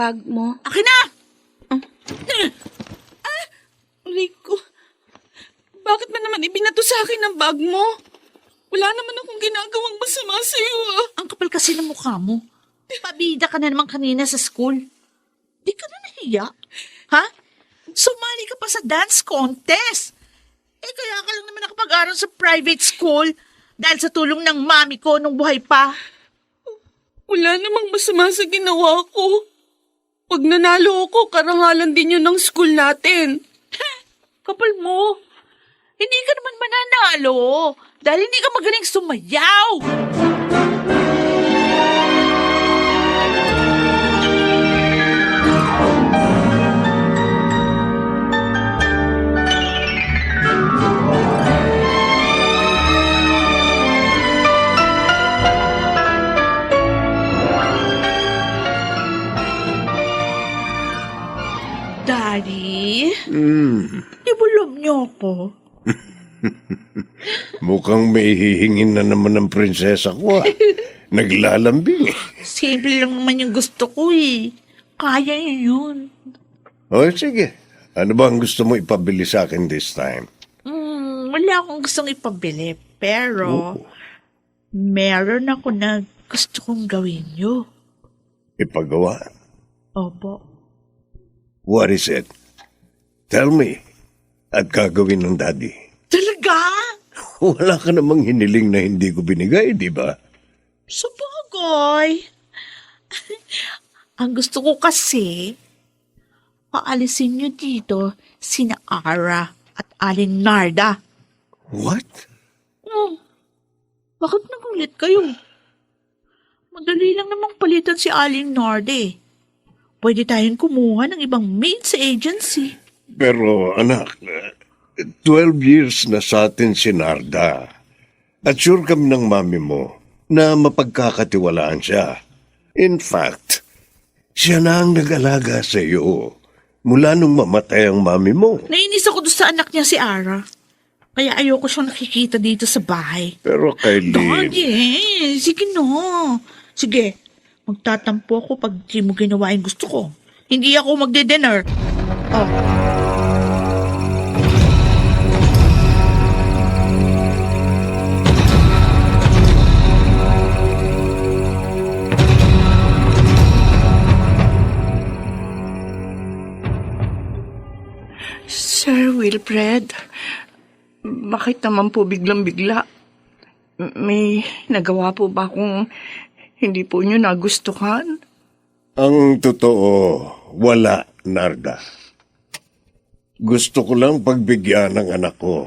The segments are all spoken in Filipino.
Bag mo. Akin na! Rico, bakit mo naman ibinato sa akin ang bag mo? Wala naman akong ginagawang masama sa'yo Ang kapal kasi ng mukha mo. Pabida ka na naman kanina sa school. Di ka na nahiya? Ha? Sumali ka pa sa dance contest. Kaya ka lang naman nakapag-aral sa private school dahil sa tulong ng mami ko nung buhay pa. Wala namang masama sa ginawa ko. Pag nanalo ako, karangalan din yun ng school natin. Kapal mo. Hindi ka naman mananalo dahil hindi ka magaling sumayaw. Daddy? Ibulog niyo ako. Mukhang may hihingin na naman ng prinsesa ko. Naglalambing eh. Simple lang naman yung gusto ko eh. Kaya niyo yun. O sige, ano ba ang gusto mo ipabili sa akin this time? Wala akong gustong ipabili. Pero, meron ako na gusto kong gawin niyo. Ipagawa? Opo. What is it? Tell me. At gagawin ng daddy. Talaga? Wala ka namang hiniling na hindi ko binigay, di ba? Sa bagay. Ang gusto ko kasi, paalisin niyo dito sina Ara at Aling Narda. What? Bakit nagulit kayo? Madali lang namang palitan si Aling Narda eh. Pwede tayong kumuha ng ibang maid sa agency. Pero anak, 12 years na sa atin si Narda. At sure kami ng mami mo na mapagkakatiwalaan siya. In fact, siya na ang nag-alaga sa iyo mula nung mamatay ang mami mo. Nainis ako doon sa anak niya si Ara. Kaya ayoko siyang nakikita dito sa bahay. Pero Kylene... Daddy, sige no. Sige, magtatampo ako pag di mo ginawa yung gusto ko. Hindi ako magde-dinner. Oh. Sir Wilfred, bakit naman po biglang-bigla? May nagawa po ba kung hindi po niyo nagustuhan? Ang totoo, wala, Narda. Gusto ko lang pagbigyan ng anak ko.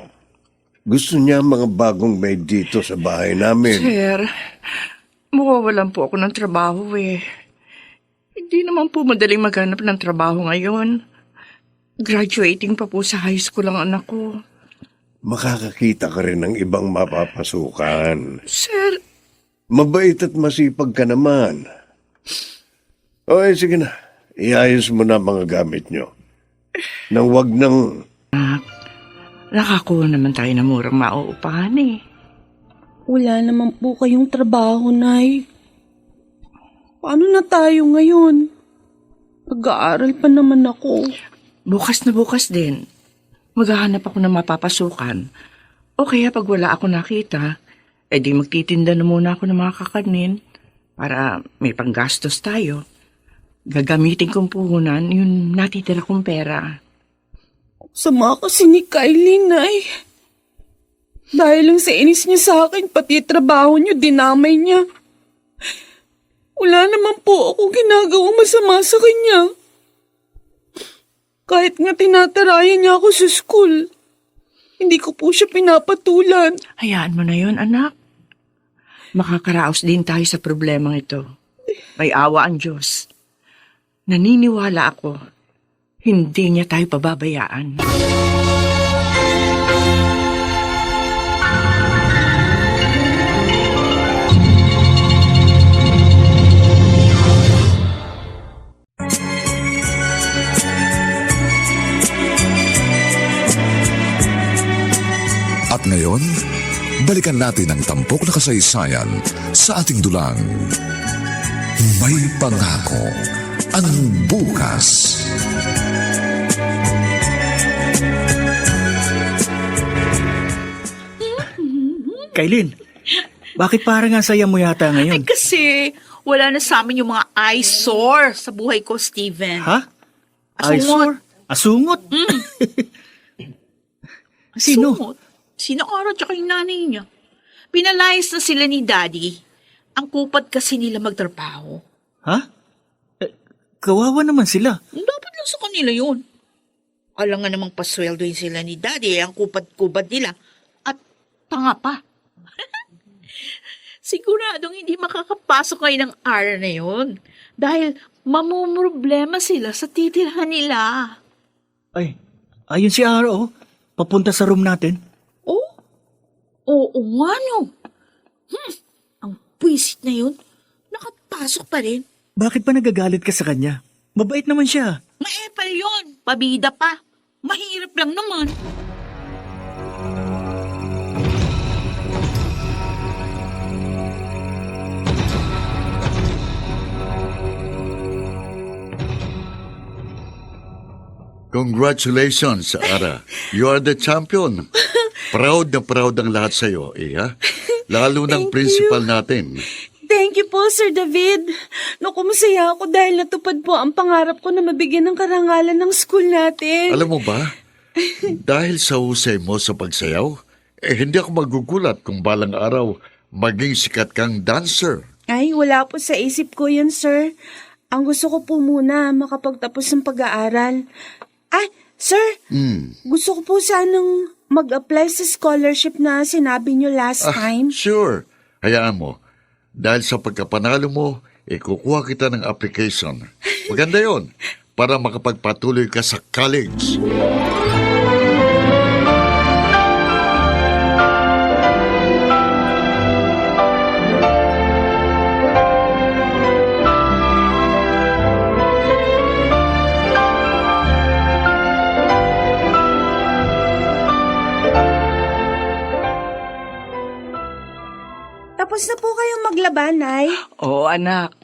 Gusto niya mga bagong maid dito sa bahay namin. Sir, mawawalan po ako ng trabaho eh. Hindi naman po madaling maghanap ng trabaho ngayon. Graduating pa po sa high school ang anak ko. Makakakita ka rin ng ibang mapapasukan. Sir, Mabait at masipag ka naman. Okay, sige na. Iayos mo na mga gamit nyo. Nang wag nang... nakakuha naman tayo ng murang mauupahan eh. Wala naman po kayong trabaho, Nay. Paano na tayo ngayon? Pag-aaral pa naman ako. Bukas na bukas din. Maghahanap ako ng mapapasukan. O kaya pag wala ako nakita, di magtitinda na muna ako ng mga kakanin para may panggastos tayo. Gagamitin kong puhunan yung natitira kong pera. Sama kasi ni Kylie, Nay. Dahil lang sa inis niya sa akin, pati trabaho niyo, dinamay niya. Wala naman po ako ginagawang masama sa kanya. Kahit nga tinatarayan niya ako sa school, hindi ko po siya pinapatulan. Hayaan mo na yon, anak. Makakaraos din tayo sa problemang ito. May awa ang Diyos. Naniniwala ako, hindi niya tayo pababayaan. At ngayon, balikan natin ang tampok na kasaysayan sa ating dulang. May pangako ang bukas. Kailin, bakit parang ang saya mo yata Ay, ngayon? kasi wala na sa amin yung mga eyesore sa buhay ko, Steven. Ha? Asungot. Eyesore? Asungot? Sino? Sungot. Sino Ara tsaka yung nanay niya? Pinalayas na sila ni Daddy. Ang kupad kasi nila magtrabaho. Ha? Kawawa naman sila. Dapat lang sa kanila yun. Alam nga namang pasweldoin sila ni Daddy, ang kupad-kupad nila. At tanga pa. Siguradong hindi makakapasok kayo ng araw na yun. Dahil mamumroblema sila sa titirhan nila. Ay, ayun si Ara oh. Papunta sa room natin. Oh? Oo nga no. Ang puwisit na yun. Nakapasok pa rin. Bakit pa nagagalit ka sa kanya? Mabait naman siya. Maepal yun. Pabida pa. Mahirap lang naman. Congratulations, Ara. You are the champion. Proud na proud ang lahat sa'yo, ha? Lalo ng principal natin. Thank you po, Sir David. Naku, masaya ako dahil natupad po ang pangarap ko na mabigyan ng karangalan ng school natin. Alam mo ba, dahil sa husay mo sa pagsayaw, hindi ako magugulat kung balang araw maging sikat kang dancer. Ay, wala po sa isip ko yun, sir. Ang gusto ko po muna makapagtapos ng pag-aaral. Ah, sir, gusto ko po sanang mag-apply sa scholarship na sinabi niyo last time. Sure. Hayaan mo. Dahil sa pagkapanalo mo, kukuha kita ng application. Maganda yon para makapagpatuloy ka sa college. Tapos na po kayong maglaban, Nay. Oo, anak.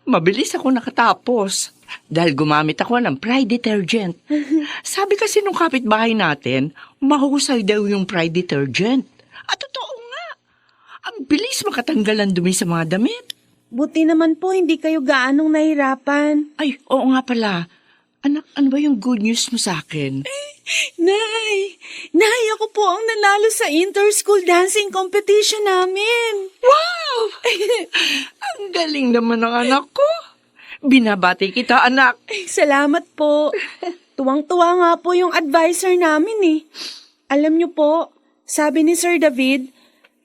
Mabilis ako nakatapos dahil gumamit ako ng Pride detergent. Sabi kasi nung kapitbahay natin, mahusay daw yung Pride detergent. At totoo nga. Ang bilis makatanggal ang dumi sa mga damit. Buti naman po hindi kayo gaanong nahirapan. Ay, oo nga pala. Anak, ano ba yung good news mo sa akin? Nay, ako po ang nanalo sa inter-school dancing competition namin. Wow! Ang galing naman ng anak ko. Binabati kita, anak. Salamat po. Tuwang-tuwa nga po yung advisor namin eh. Alam niyo po, sabi ni Sir David,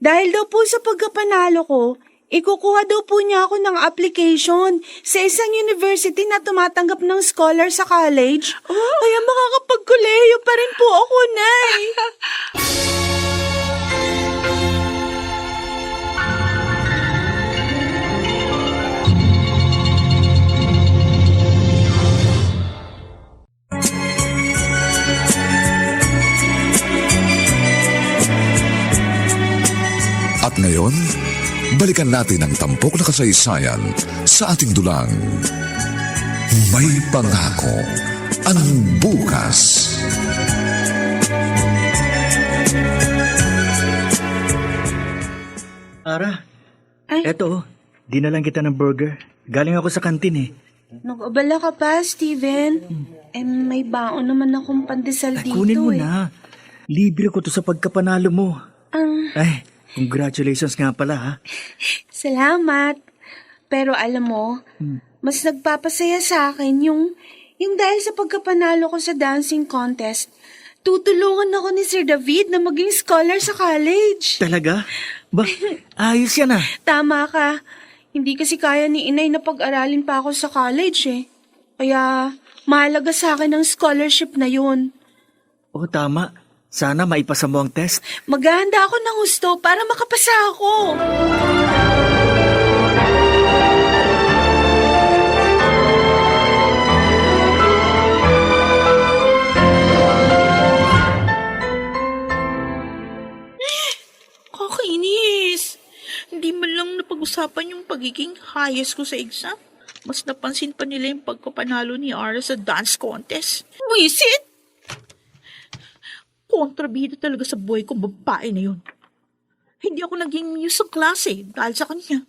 dahil daw po sa pagkapanalo ko, ikukuha daw po niya ako ng application sa isang university na tumatanggap ng scholar sa college. Kaya makakapagkolehiyo pa rin po ako, Nay. At ngayon, balikan natin ang tampok na kasaysayan sa ating dulang. May pangako ang bukas. Ara, Ay. eto, dinalang kita ng burger. Galing ako sa kantin eh. Nag-abala ka pa, Steven. May baon naman akong pandesal Ay, dito kunin mo eh. na. Libre ko to sa pagkapanalo mo. Ah, Ay, congratulations nga pala ha. salamat. Pero alam mo, mas nagpapasaya sa akin yung dahil sa pagkapanalo ko sa dancing contest, tutulungan ako ni Sir David na maging scholar sa college. Talaga? Ba, ayos yan ah. Tama ka. Hindi kasi kaya ni inay na pag-aralin pa ako sa college eh. Kaya mahalaga sa akin ang scholarship na yun. Oo, tama. Sana maipasa mo ang test. Maghahanda ako ng husto para makapasa ako. Kakainis. Hindi man lang napag-usapan yung pagiging highest ko sa exam. Mas napansin pa nila yung pagkapanalo ni Ara sa dance contest. Wisit? Kontrabida talaga sa buhay kong babae na yun. Hindi ako naging muse sa klase dahil sa kanya.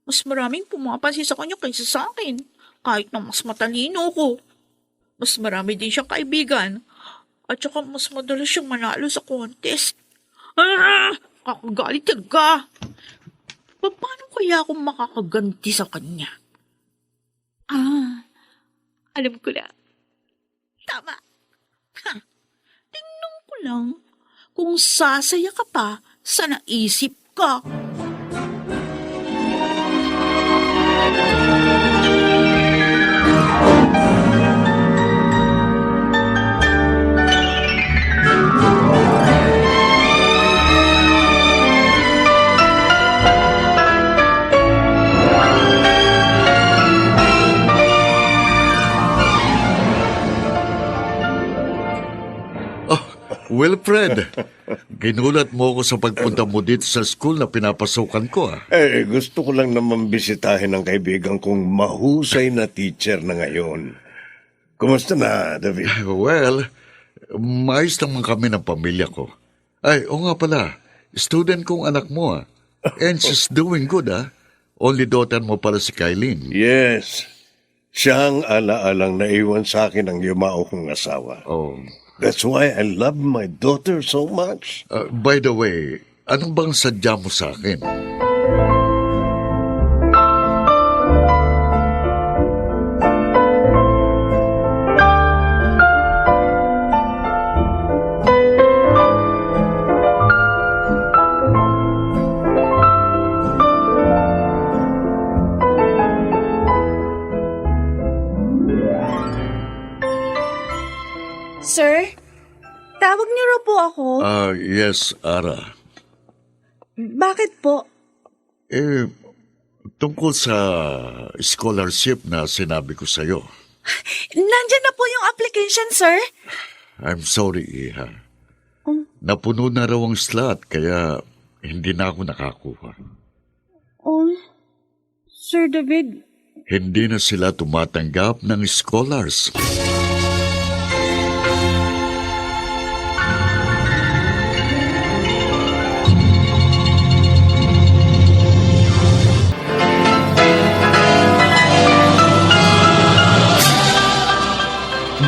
Mas maraming pumapansin sa kanya kaysa sa akin, kahit na mas matalino ko. Mas marami din siyang kaibigan, at saka mas madalas siyang manalo sa contest. Kakagalit talaga. Paano kaya ako makakaganti sa kanya? Alam ko na. Tama. Tingnan ko lang kung sasaya ka pa sa naisip ka. Wilfred, ginulat mo ako sa pagpunta mo dito sa school na pinapasukan ko. Gusto ko lang naman bisitahin ang kaibigan kong mahusay na teacher na ngayon. Kumusta na, David? Well, maayos naman kami ng pamilya ko. Ay, o nga pala, student kong anak mo. And she's doing good, Only daughter mo pala si Kylene. Yes. Siya ang alaalang naiwan sa akin ng yumao kong asawa. Oh. That's why I love my daughter so much. By the way, anong bang sadya mo sa akin? Sir, tawag niyo raw po ako. Yes, Ara. Bakit po? Tungkol sa scholarship na sinabi ko sa'yo. Nandyan na po yung application, sir. I'm sorry, Iha. Napuno na raw ang slot, kaya hindi na ako nakakuha. Oh, Sir David. Hindi na sila tumatanggap ng scholars.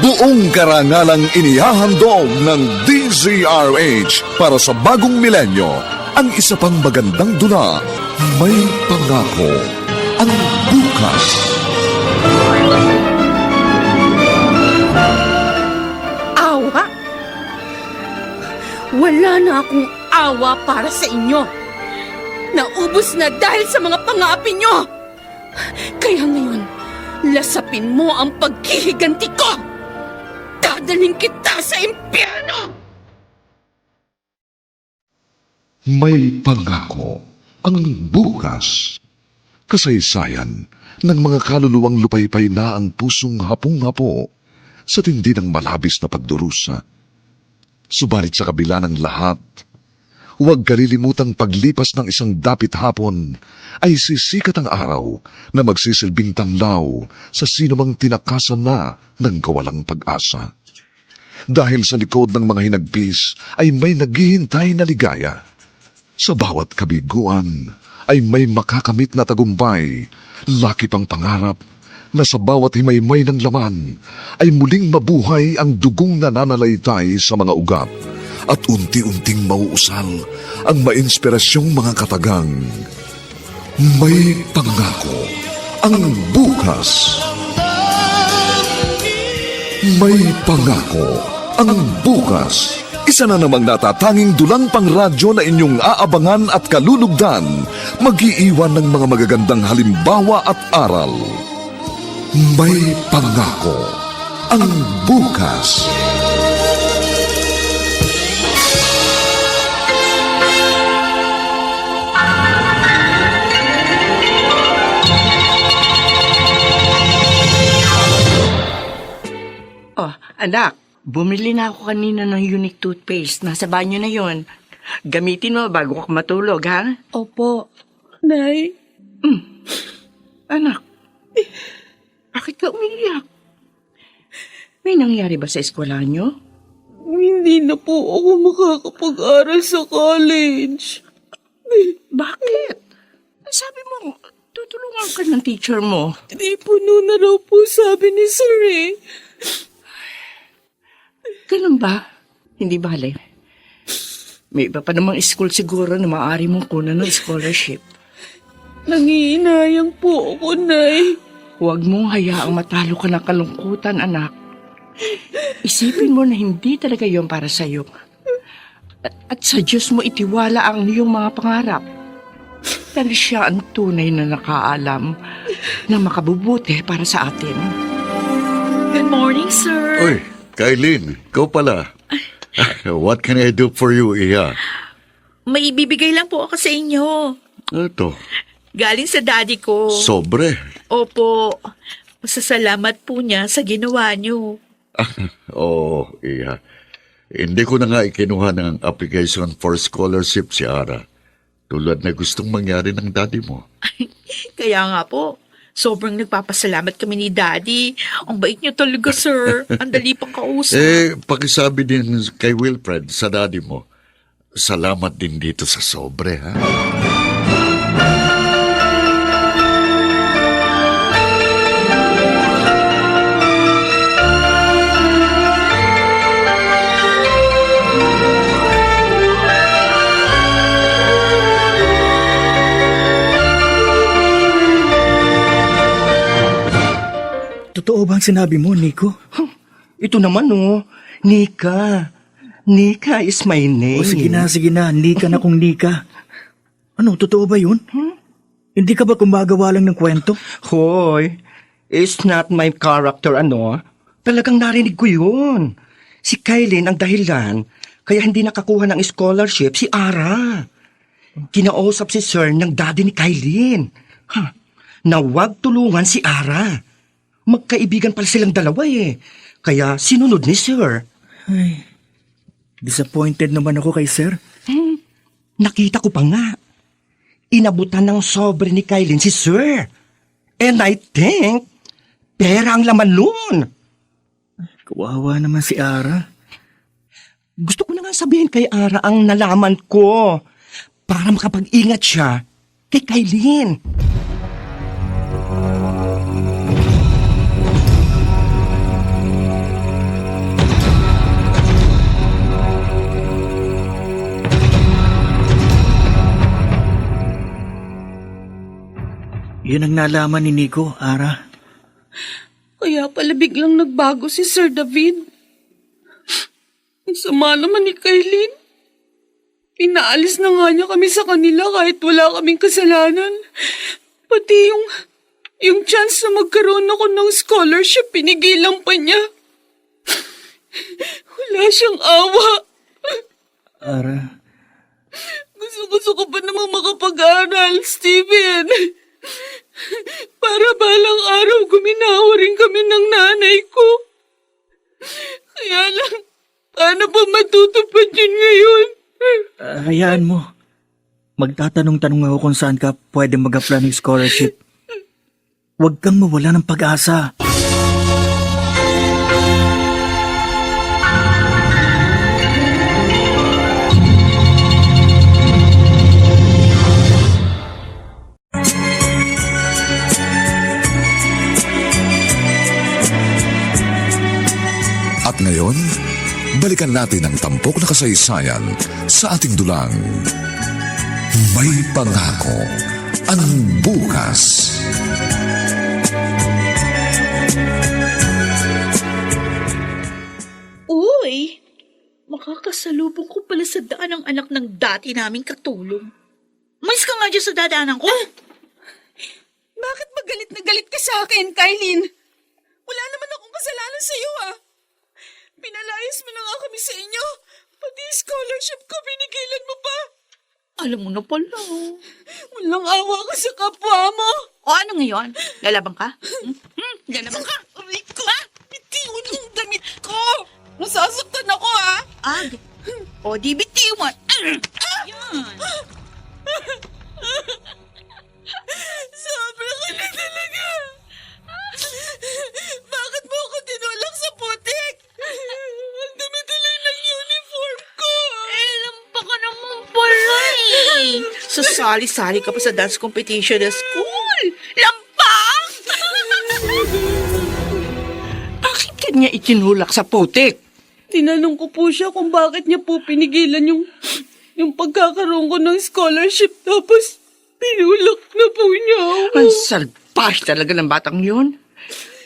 Buong karangalang inihahandog ng DZRH para sa bagong milenyo. Ang isa pang magandang dula, may pangako ang bukas. Awa? Wala na akong awa para sa inyo. Naubos na dahil sa mga pang-aapi nyo. Kaya ngayon, lasapin mo ang paghihiganti ko. Dadalhin kita sa impyerno! May pangako ang bukas. Kasaysayan ng mga kaluluwang lupaypay na ang pusong hapong-hapo sa tindi ng malabis na pagdurusa. Subalit sa kabila ng lahat, huwag kalilimutang paglipas ng isang dapit hapon ay sisikat ang araw na magsisilbing tanlaw sa sinumang tinakasan na ng kawalang pag-asa. Dahil sa likod ng mga hinagpis ay may naghihintay na ligaya. Sa bawat kabiguan ay may makakamit na tagumpay, lakip ang pangarap na sa bawat himaymay ng laman ay muling mabuhay ang dugong nananalaytay sa mga ugat at unti-unting mauusal ang mainspirasyong mga katagang. May pangako ang bukas. May pangako ang bukas. Isa na namang natatanging dulang pangradyo na inyong aabangan at kalulugdan, mag-iiwan ng mga magagandang halimbawa at aral. May pangako ang bukas. Oh, anak, bumili na ako kanina ng unique toothpaste. Nasa banyo na yon. Gamitin mo bago ka matulog, ha? Opo. Nay, Anak, Bakit ka umiiyak? May nangyari ba sa eskwelahan niyo? Hindi na po ako makakapag-aral sa college. Bakit? Sabi mo, tutulungan ka ng teacher mo. Puno na raw po sabi ni Sir eh. Ganun ba? Hindi bale. May iba pa namang school siguro na maaari mong kunan ng scholarship. Nangihinayang po ako, Nay. Huwag mong hayaang matalo ka ng kalungkutan, anak. Isipin mo na hindi talaga yon para sa'yo. At sa Diyos mo itiwala ang iyong mga pangarap. Dahil siya ang tunay na nakaalam na makabubuti para sa atin. Good morning, sir. Oy, Kailin, ikaw pala. What can I do for you, Iya? May ibibigay lang po ako sa inyo. Ito, Galing sa daddy ko. sobre. Opo. Masasalamat po niya sa ginawa niyo. Oo, Iya. Hindi ko na nga ikinuha ng application for scholarship si Ara. Tulad na gustong mangyari ng daddy mo. Kaya nga po, sobrang nagpapasalamat kami ni daddy. Ang bait niyo talaga, sir. Ang dali pang kausap. Pakisabi din kay Wilfred sa daddy mo. Salamat din dito sa sobre, ha? Totoo bang sinabi mo, Nico? Ito naman Nika. Nika is my name. O sige na, Nika na kung Nika. Ano, totoo ba yun? Hindi ka ba gumagawa lang ng kwento? Hoy, it's not my character, Talagang narinig ko yun. Si Kailin ang dahilan, kaya hindi nakakuha ng scholarship si Ara. Kinausap si Sir ng daddy ni Kailin. Na wag tulungan si Ara. Magkaibigan pala silang dalawa eh. Kaya sinunod ni Sir. Ay, disappointed naman ako kay Sir. Nakita ko pa nga. Inabutan ng sobre ni Kailin si Sir. And I think, pera ang laman nun. Kawawa naman si Ara. Gusto ko na nga sabihin kay Ara ang nalaman ko para makapag-ingat siya kay Kailin. Yun ang nalaman ni Nico, Ara. Kaya pala biglang nagbago si Sir David. Ang sama naman ni Kailin. Pinaalis na nga niya kami sa kanila kahit wala kaming kasalanan. Pati yung chance na magkaroon ako ng scholarship, pinigilan pa niya. Wala siyang awa. Ara, Gusto ko pa namang makapag-aral, Steven. Para balang araw guminawa rin kami ng nanay ko. Kaya lang, paano ba matutupad yun ngayon? hayaan mo. Magtatanong-tanong ako kung saan ka pwede mag-apply ng scholarship. Huwag kang mawala ng pag-asa. At ngayon, balikan natin ang tampok na kasaysayan sa ating dulang. May pangako ang bukas. Uy, makakasalubong ko pala sa daan ang anak ng dati naming katulong. Mais ka nga dyan sa dadaanan ko. Bakit ba galit na galit ka sa akin, Kailin? Wala naman akong kasalanan sa iyo, ah. Pinalayas mo na nga kami sa inyo. Pati scholarship ko, binigilan mo pa. Alam mo na pala. Walang awa ka sa kapwa mo. O ano ngayon? Lalabang ka? Lalabang ka? Aray ko! Bitiwan yung damit ko! Nasasaktan ako, ah! O di bitiwan. Yan. Sobra ka na talaga. Sasali-sali ka pa sa dance competition ng school. Lampang! Bakit kanya itinulak sa putik? Tinanong ko po siya kung bakit niya po pinigilan yung pagkakaroon ko ng scholarship tapos pinulak na po niya ako. Ang salbahe talaga ng batang yun.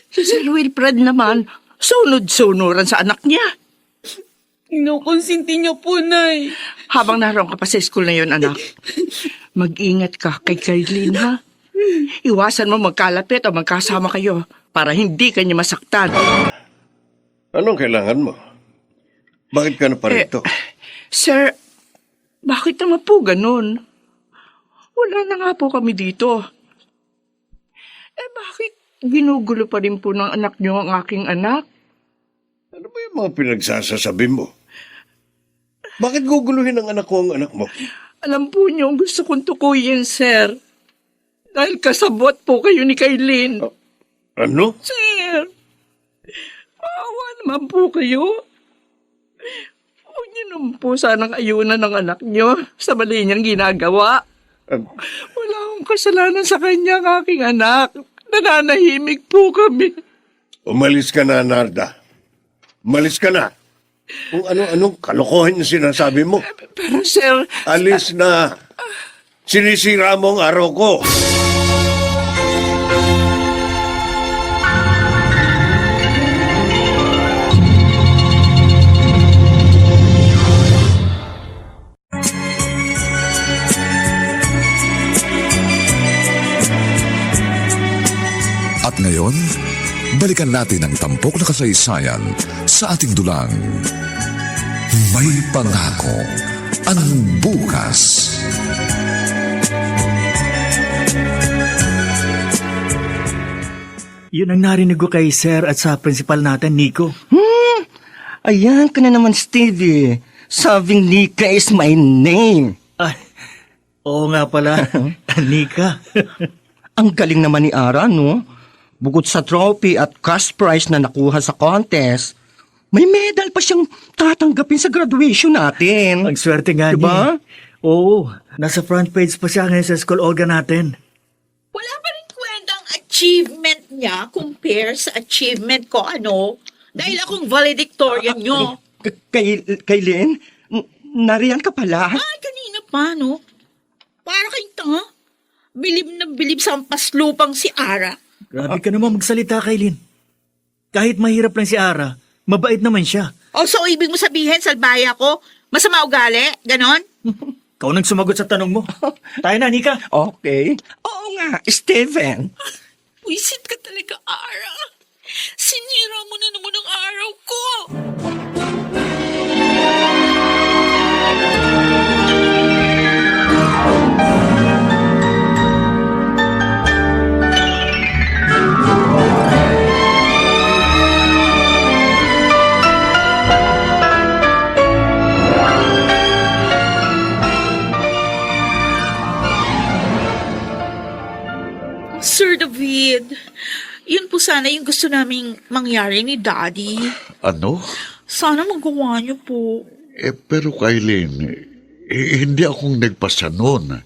Si Sir Wilfred naman, sunod-sunuran sa anak niya. Inukonsinti niya po, Nay. Habang naroon ka pa sa school na yun, anak, mag-ingat ka kay Kailin, ha? Iwasan mo magkalapit o magkasama kayo para hindi kanya masaktan. Anong kailangan mo? Bakit ka na pa rito? Sir, bakit naman po ganun? Wala na nga po kami dito. Bakit ginugulo pa rin po ng anak niyo ang aking anak? Ano ba yung mga pinagsasasabi mo? Bakit guguluhin ang anak ko ang anak mo? Alam po niyo, gusto kong tukuyin, sir. Dahil kasabot po kayo ni Kailin. Ano? Sir, maawa naman po kayo. Huwag niyo naman po sanang ayunan ng anak niyo sa mali niyang ginagawa. Wala akong kasalanan sa kanya, aking anak. Nananahimik po kami. Umalis ka na, Narda. Umalis ka na. Kung ano-anong kalokohan yung sinasabi mo. Pero sir, Alis na. Sinisira mo ang araw ko. At ngayon, balikan natin ang tampok na kasaysayan sa ating dulang. May pangako ang bukas. Yun ang narinig ko kay Sir at sa principal natin, Nico. Ayan ka na naman, Stevie. Sabing Nika is my name. Ay, oo nga pala, Nika. Ang galing naman ni Ara, no? Bukod sa trophy at cash prize na nakuha sa contest, may medal pa siyang tatanggapin sa graduation natin. Ang swerte nga Diba? niya. Oo, nasa front page pa siya ngayon sa school organ natin. Wala pa rin kwentang achievement niya compare sa achievement ko, ano? Dahil akong valedictorian nyo. Kaylin, nariyan ka pala? Ay, kanina pa, no? Para kayong tanga. Bilib na bilib sa paslupang si Ara. Grabe ka naman magsalita, Kailin. Kahit mahirap lang si Ara, mabait naman siya. O so, ibig mo sabihin, salbaya ko? Masama ugali? Ganon? Ikaw nang sumagot sa tanong mo. Tayo na, Nika. Okay. Oo nga, Steven. Wisit ka talaga, Ara. Sinira mo na naman ang araw ko. Sir David, yun po sana yung gusto naming mangyari ni Daddy. Ano? Sana magawa niyo po. Pero Kailin, hindi akong nagpasya noon.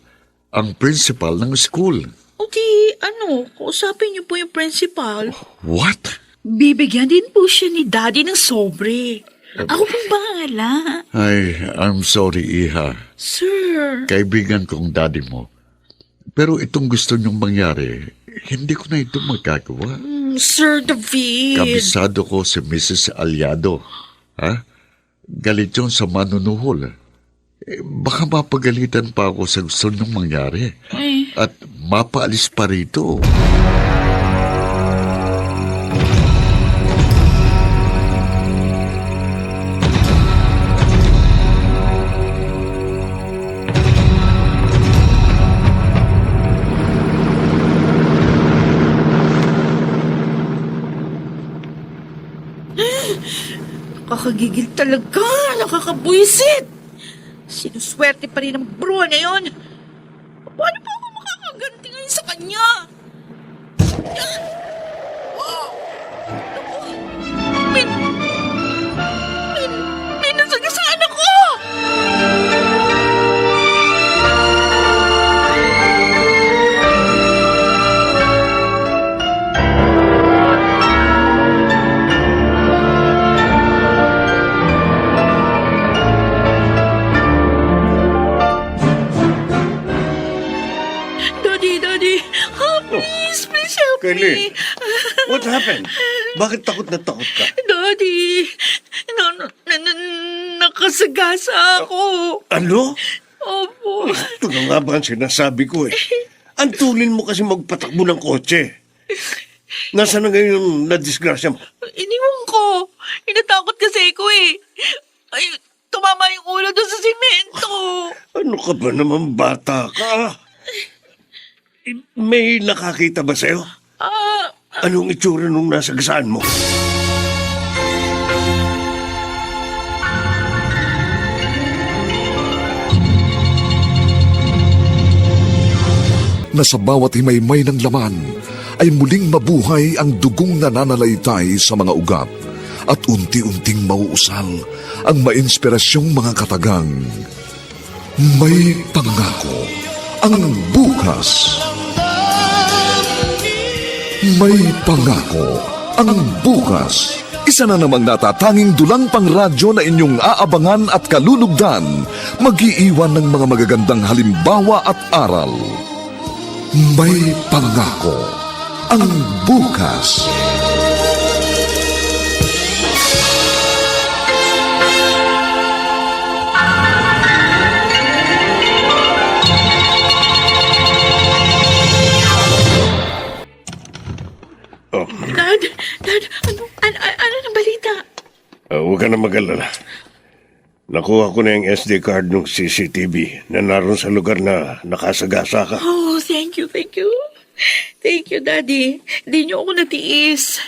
Ang principal ng school. O di, kausapin niyo po yung principal. What? Bibigyan din po siya ni Daddy ng sobre. Ako pong bahala. Ay, I'm sorry, Iha. Sir, Kaibigan kong daddy mo. Pero itong gusto niyong mangyari, hindi ko na ito magagawa. Sir David. Kabisado ko si Mrs. Aliado. Ha? Galit yun sa manunuhol. Baka mapagalitan pa ako sa gusto niyong mangyari. Ay. At mapaalis pa rito. Nakakagigil talaga. Nakakabwisit. Sinuswerte pa rin ang bro na yun. Paano pa ako makakaganti ngayon sa kanya? May nasagasaan ako! Kylie, what happened? Bakit takot na takot ka? Daddy, nakasagasa ako. Ano? Opo. Ito na nga ba ang sinasabi ko eh. Antulin mo kasi magpatakbo ng kotse. Nasaan na ngayon yung nadisgrasya mo? Iniwan ko. Inatakot kasi ko eh. Ay, tumama yung ulo doon sa simento. Ano ka ba naman bata ka? May nakakita ba sa'yo? Anong itsura nung nasagasaan mo? Na sa bawat himaymay ng laman ay muling mabuhay ang dugong nananalaytay sa mga ugat at unti-unting mauusal ang mainspirasyong mga katagang. May pangako ang bukas. May pangako ang bukas. Isa na namang natatanging dulang pangradyo na inyong aabangan at kalulugdan, mag-iiwan ng mga magagandang halimbawa at aral. May pangako ang bukas. Oh, Dad, ano ng balita? huwag ka na mag-alala. Nakuha ko na yung SD card ng CCTV na naroon sa lugar na nakasagasa ka. Oh, thank you. Thank you, Daddy. Hindi niyo ako natiis.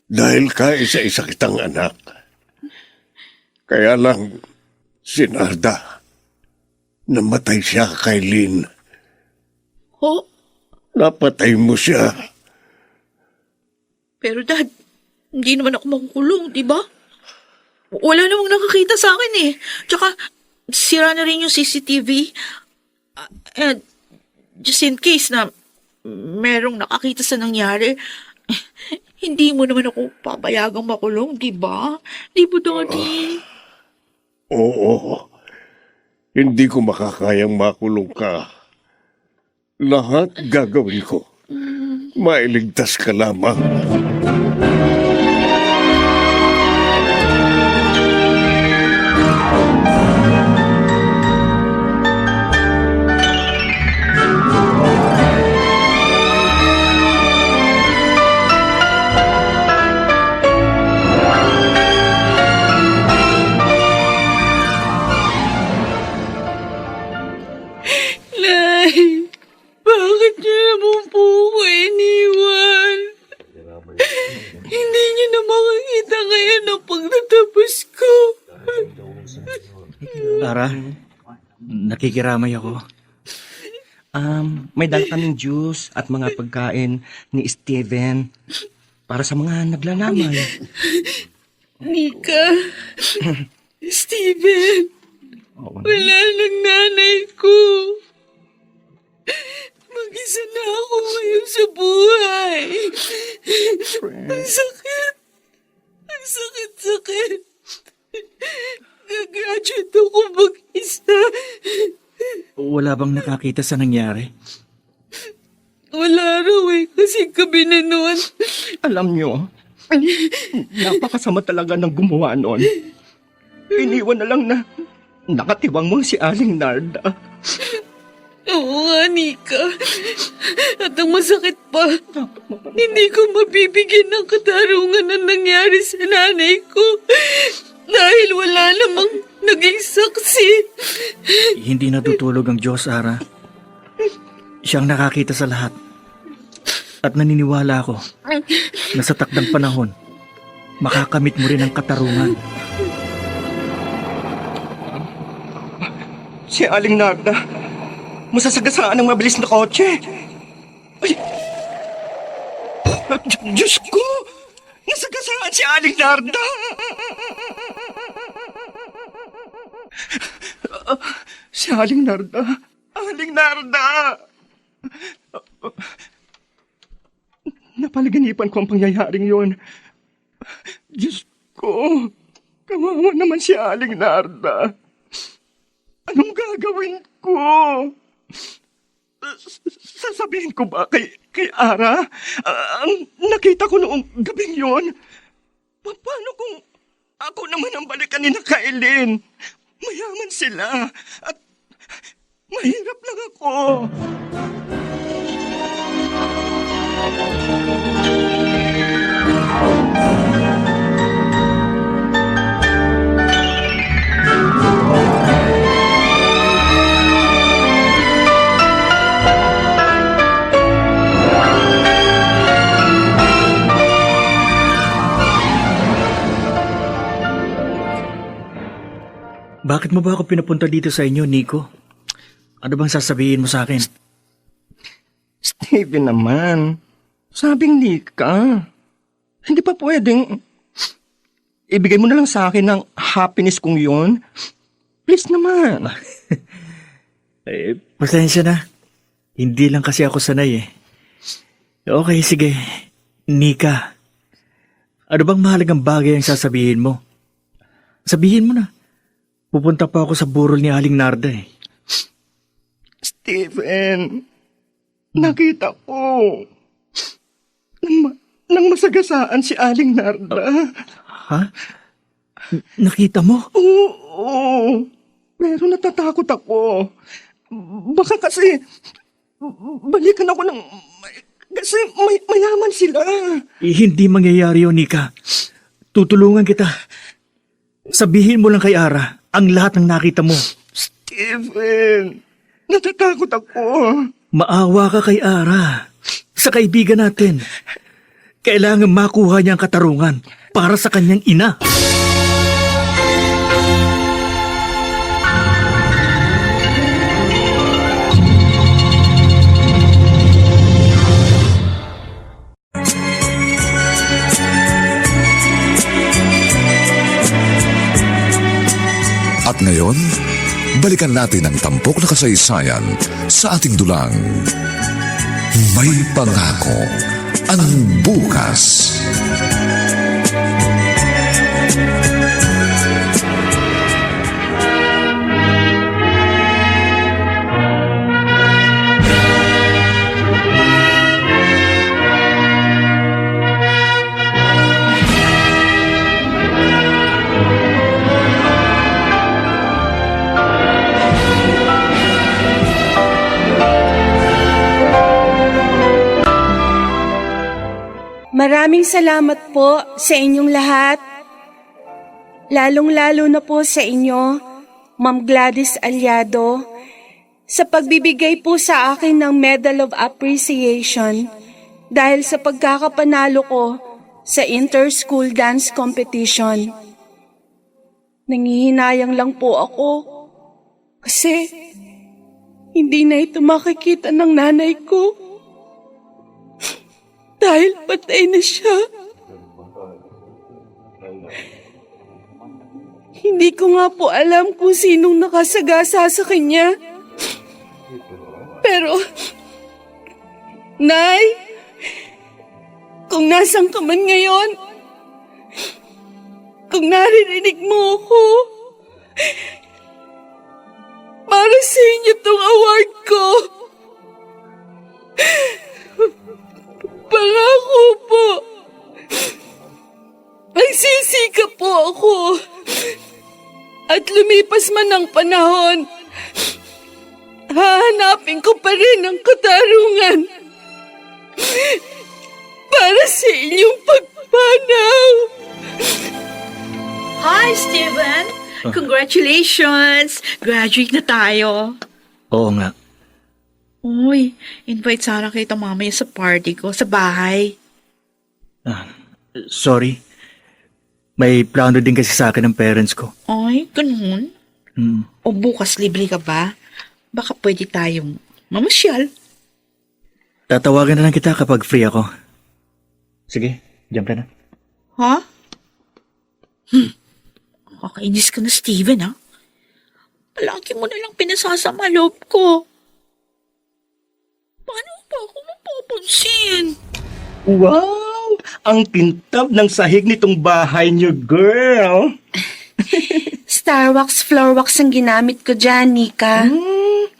Dahil ka isa-isa kitang anak. Kaya lang, si Narda, namatay siya kay Lynn. Oh, Napatay mo siya. pero Dad, hindi naman ako makukulong, di ba? Wala namang nakakita sa akin eh. Tsaka, sira na rin yung CCTV. And, just in case na merong nakakita sa nangyari, hindi mo naman ako papayagang makulong, di ba? Di ba, Daddy? Oo. Hindi ko makakayang makulong ka. Lahat gagawin ko. Mailigtas ka lamang. Nay, bakit niyo naman po ako iniwan? Hindi niyo na makikita kaya ng pagtatapos ko. Ara, nakikiramay ako. May dala kaming juice at mga pagkain ni Steven para sa mga naglalamay. Nika, Steven, wala nang nanay ko. Mag-isa na ako ngayon sa buhay. Ang sakit. Ang sakit. Gagraduate ako mag-isa. Wala bang nakakita sa nangyari? Wala raw eh, kasi gabi na noon. Alam nyo, napakasama talaga ng gumawa noon. Iniwan na lang na nakatiwang mo si Aling Narda. Oo nga, Nika. At ang masakit pa, hindi ko mabibigyan ng katarungan na nangyari sa nanay ko dahil wala namang naging saksi. Hindi natutulog ang Diyos, Ara. Siyang nakakita sa lahat. At naniniwala ako na sa takdang panahon, makakamit mo rin ang katarungan. Si Aling Narda, masasagasaan ng mabilis na kotse. Ay! Diyos ko! Nasagasaan si Aling Narda! Si Aling Narda! Aling Narda! Napaliganipan ko ang pangyayaring yun. Diyos ko! Kawawa naman si Aling Narda. Anong gagawin ko? Sasabihin ko ba kay Ara? Ang nakita ko noong gabing yon? Paano kung ako naman ang balikan ni na Kailin? Mayaman sila at mahirap lang ako. Bakit mo ba ako pinapunta dito sa inyo, Nico? Ano bang sasabihin mo sa akin? Steven naman, sabing di ka. Hindi pa pwedeng ibigay mo na lang sa akin ang happiness kong yun? Please naman. Pasensya na. Hindi lang kasi ako sanay eh. Okay, sige. Nika, ano bang mahalagang bagay ang sasabihin mo? Sabihin mo na. Pupunta pa ako sa burol ni Aling Narda eh. Stephen, nakita ko nang masagasaan si Aling Narda. Ha? Nakita mo? Oo, pero natatakot ako. Baka kasi balikan ako ng... Kasi mayaman sila. Hindi mangyayari yun, Nika. Tutulungan kita. Sabihin mo lang kay Ara ang lahat ng nakita mo. Stephen, natatakot ako. Maawa ka kay Ara. Sa kaibigan natin. Kailangan makuha niya ang katarungan para sa kanyang ina. At ngayon, balikan natin ang tampok na kasaysayan sa ating dulang. May pangako ang bukas. Maraming salamat po sa inyong lahat. Lalong-lalo na po sa inyo, Ma'am Gladys Aliado, sa pagbibigay po sa akin ng Medal of Appreciation dahil sa pagkakapanalo ko sa Inter-School Dance Competition. Nangihinayang lang po ako kasi hindi na ito makikita ng nanay ko. Dahil patay na siya. Hindi ko nga po alam kung sinong nakasagasa sa kanya. Pero, Nay, kung nasan ka man ngayon, kung naririnig mo ako, para sa inyo tong award ko. Pangako po. Magsisikap po ako. At lumipas man ang panahon, hahanapin ko pa rin ang katarungan para sa inyong pagpanaw. Hi, Steven! Congratulations! Graduate na tayo. Oo nga. Uy, invite sana kita mamaya sa party ko sa bahay. Sorry. May plano din kasi sa akin ng parents ko. Ay, ganun? O bukas libre ka ba? Baka pwede tayong mamasyal. Tatawagan na lang kita kapag free ako. Sige, diyan ka na. Ha? Kakainis ka na, Steven, ha? Palagi mo na lang pinasasama loob ko. Paano pa ako mapapansin? Wow! Ang kintab ng sahig nitong bahay niyo, girl! Starwax floor wax ang ginamit ko dyan, Nika.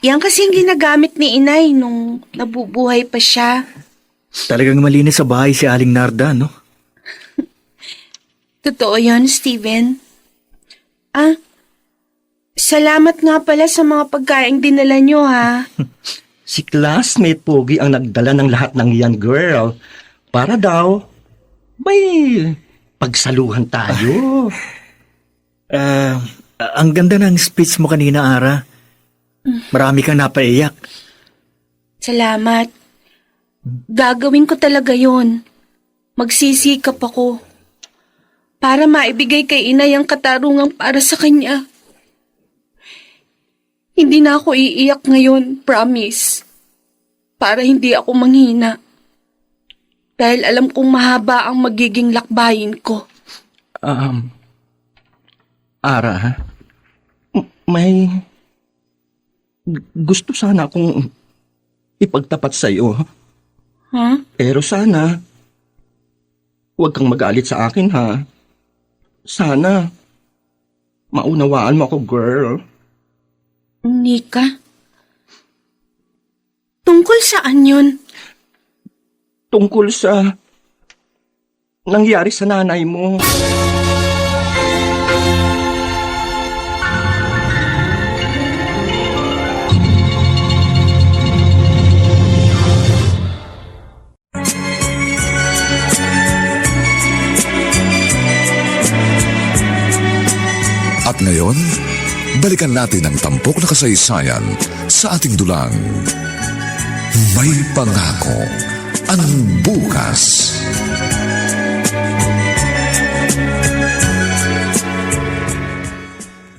Yan kasi ang ginagamit ni inay nung nabubuhay pa siya. Talagang malinis sa bahay si Aling Narda, no? Totoo yun, Steven. Salamat nga pala sa mga pagkaing dinala nyo, ha? Si classmate Pogi ang nagdala ng lahat ng yan, girl. Para daw, may pagsaluhan tayo. Ang ganda ng speech mo kanina, Ara. Marami kang napaiyak. Salamat. Gagawin ko talaga yun. Magsisikap ako. Para maibigay kay inay ang katarungang para sa kanya. Hindi na ako iiyak ngayon, promise. Para hindi ako manghina. Dahil alam kong mahaba ang magiging lakbayin ko. Ara, ha? May gusto sana akong ipagtapat sa'yo. Ha? Pero sana, huwag kang magalit sa akin, ha? Sana, maunawaan mo ako, girl. Nika? Tungkol saan yun? Tungkol sa nangyari sa nanay mo. At ngayon, balikan natin ang tampok na kasaysayan sa ating dulang. May pangako ang bukas.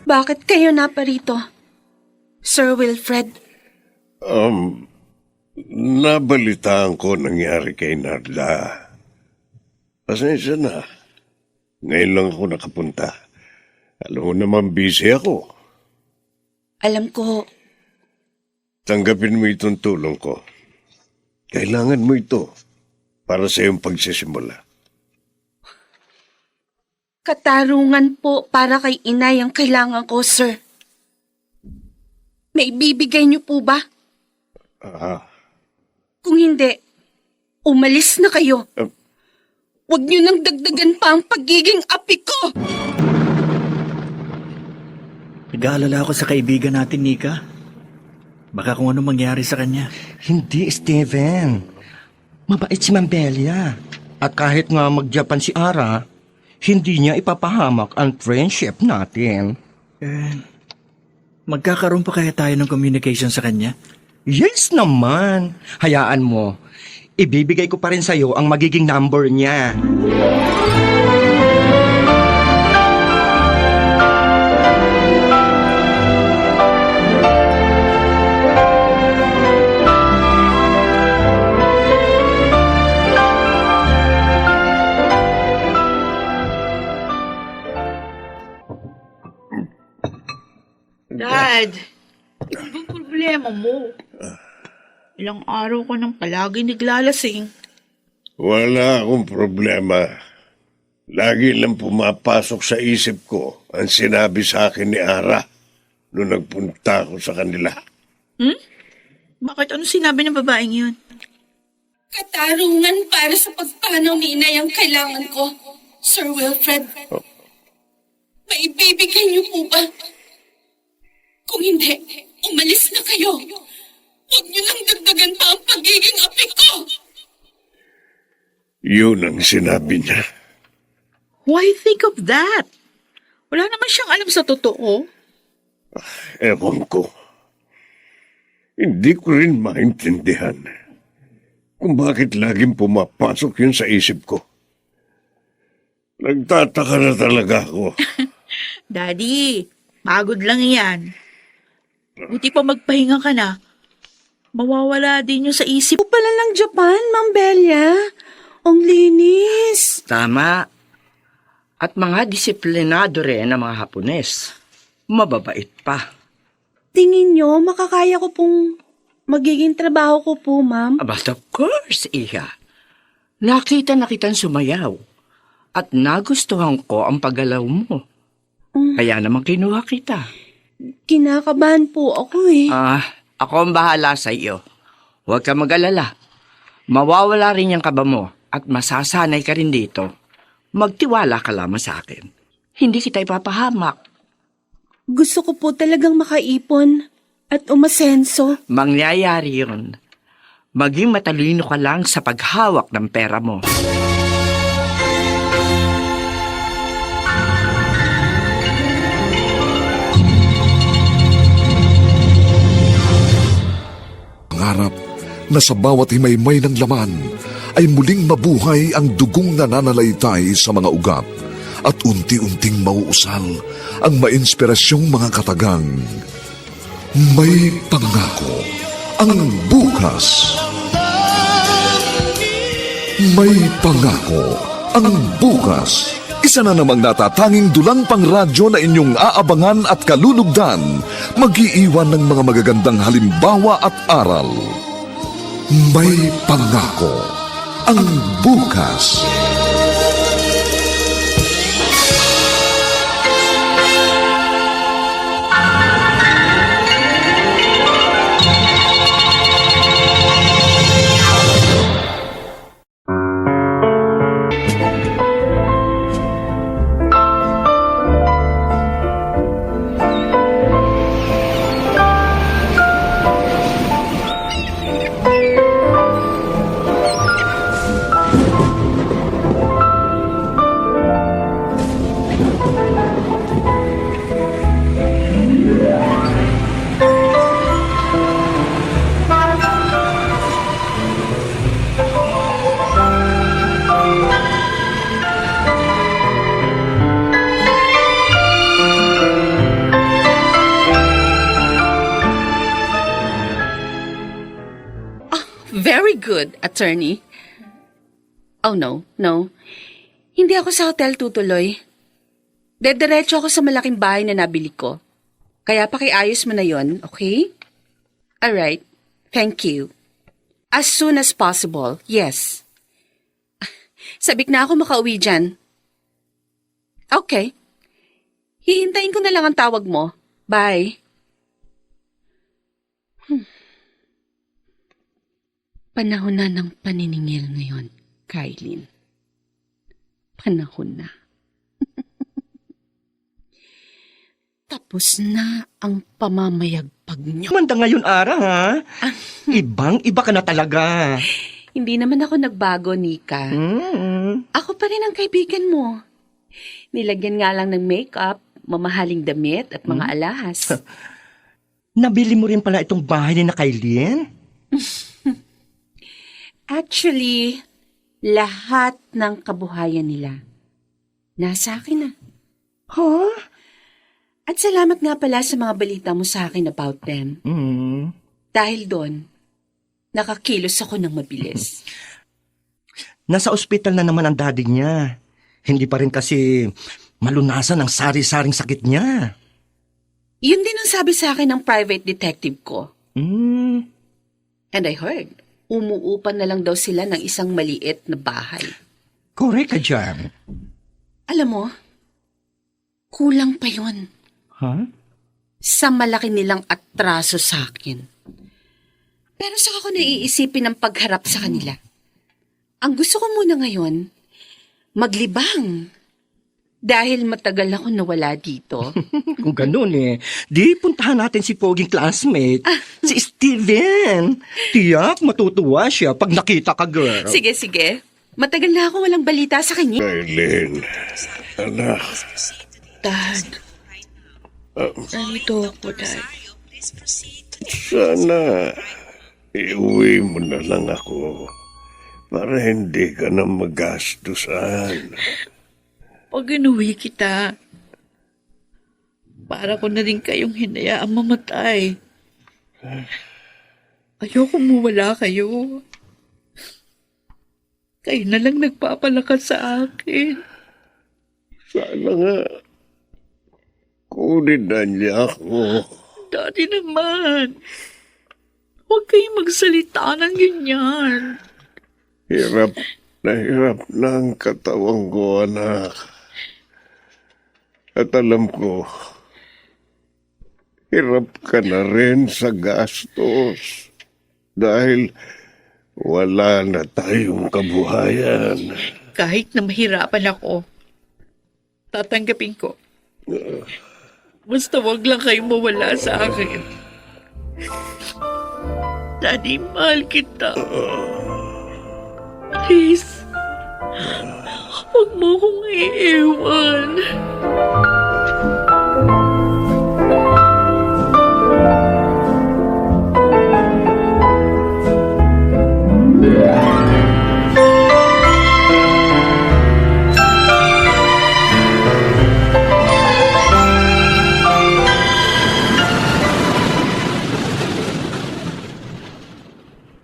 Bakit kayo naparito? Sir Wilfred? Nabalitaan ko nangyari kay Narda. Pasensya na. Ngayon lang ako nakapunta. Alam mo naman busy ako. Alam ko, Tanggapin mo itong tulong ko. Kailangan mo ito para sa iyong pagsisimula. katarungan po para kay inay ang kailangan ko, sir. May bibigay niyo po ba? Kung hindi, umalis na kayo. Huwag niyo nang dagdagan pa ang pagiging api ko. Nag-aalala ako sa kaibigan natin, Nika. Baka kung ano mangyari sa kanya. Hindi, Steven. Mabait si Mambelia. At kahit nga mag-Japan si Ara, hindi niya ipapahamak ang friendship natin. Magkakaroon pa kaya tayo ng communication sa kanya? Yes naman. Hayaan mo. Ibibigay ko pa rin sa'yo ang magiging number niya. Dad, anong problema mo? Ilang araw ka nang palagi naglalasing. Wala akong problema. Lagi lang pumapasok sa isip ko ang sinabi sa akin ni Ara noong nagpunta ako sa kanila. Bakit ano sinabi ng babaeng yun? Katarungan para sa pagpanaw ni inay ang kailangan ko, Sir Wilfred. Maibibigay niyo po ba? Kung hindi, umalis na kayo. Huwag niyo nang dagdagan pa ang pagiging api ko. Yun ang sinabi niya. Why think of that? Wala naman siyang alam sa totoo. Ewan ko. Hindi ko rin maintindihan kung bakit laging pumapasok yun sa isip ko. Nagtataka na talaga ako. Daddy, pagod lang yan. Buti pa magpahinga ka na. Mawawala din yung sa isip. Pala lang Japan, Ma'am Belia. Ang linis. Tama. At mga disiplinado rin ang mga Hapones. Mababait pa. Tingin niyo, makakaya ko pong magiging trabaho ko po, ma'am. But of course, Iha. Nakita na kitang sumayaw. At nagustuhan ko ang paggalaw mo. Kaya naman kinuha kita. Kinakabahan po ako eh. Ako ang bahala sa iyo. Huwag ka mag-alala. Mawawala rin yung kaba mo at masasanay ka rin dito. Magtiwala ka lamang sa akin. Hindi kita ipapahamak. Gusto ko po talagang makaipon at umasenso. Mangyayari yun. Maging matalino ka lang sa paghawak ng pera mo. Pangarap na sa bawat himaymay ng laman ay muling mabuhay ang dugong nananalaytay sa mga ugat at unti-unting mauusal ang mainspirasyong mga katagang. May pangako ang bukas. May pangako ang bukas. Isa na namang natatanging dulang pangradyo na inyong aabangan at kalulugdan, mag-iiwan ng mga magagandang halimbawa at aral. May pangako ang bukas. Very good, attorney. Oh, no. Hindi ako sa hotel tutuloy. Dediretso ako sa malaking bahay na nabili ko. Kaya pakiayos mo na yon, okay? Alright. Thank you. As soon as possible, yes. Sabik na ako makauwi dyan. Okay. Hihintayin ko na lang ang tawag mo. Bye. Panahon na ng paniningil ngayon, Kailin. Panahon na. Tapos na ang pamamayagpag niyo. Manda ngayon, Ara, ha? Ibang-iba ka na talaga. Hindi naman ako nagbago, Nika. Ako pa rin ang kaibigan mo. Nilagyan nga lang ng makeup, mamahaling damit at mga alahas. Nabili mo rin pala itong bahay ni na Kailin? Actually, lahat ng kabuhayan nila nasa akin na. Huh? At salamat nga pala sa mga balita mo sa akin about them. Dahil doon, nakakilos ako ng mabilis. Nasa ospital na naman ang daddy niya. Hindi pa rin kasi malunasan ang sari-saring sakit niya. Yun din ang sabi sa akin ng private detective ko. And I heard, umuupan na lang daw sila ng isang maliit na bahay. Correct ka dyan. Alam mo, kulang pa yun. Huh? Sa malaki nilang atraso sa akin. Pero saka ko naiisipin ang pagharap sa kanila. Ang gusto ko muna ngayon, maglibang. Dahil matagal ako nawala dito. Kung ganun di puntahan natin si Poging classmate, si Steven. Tiyak, matutuwa siya pag nakita ka, girl. Sige. Matagal na ako walang balita sa kanya. Kailin, anak, Dad. Nandito ako, Dad. sana iuwi mo na lang ako para hindi ka na magastusan. Pag inuwi kita, para ko na rin kayong hinayaang mamatay. Ayoko mawala kayo. Kayo na lang nagpapalakas sa akin. Sana nga kunin na niya ako. Daddy naman, huwag kayong magsalita ng ganyan. Hirap na ang katawan ko, anak. At alam ko, hirap ka na rin sa gastos dahil wala na tayong kabuhayan. Kahit na mahirapan ako, tatanggapin ko. Basta wag lang kayong mawala sa akin. Daddy, mahal kita. Please, huwag mo akong iiwan.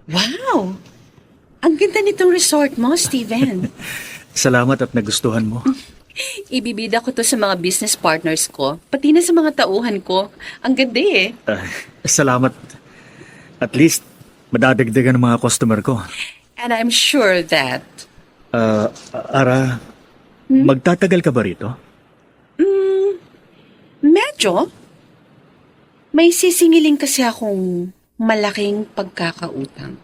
Wow! Ang ganda nitong resort mo, Steven. Salamat at nagustuhan mo. Ibibida ko to sa mga business partners ko, pati na sa mga tauhan ko. Ang ganda eh. Salamat. At least, madadagdagan ng mga customer ko. And I'm sure that Ara, magtatagal ka ba rito? medyo may sisingiling kasi akong malaking pagkakautang.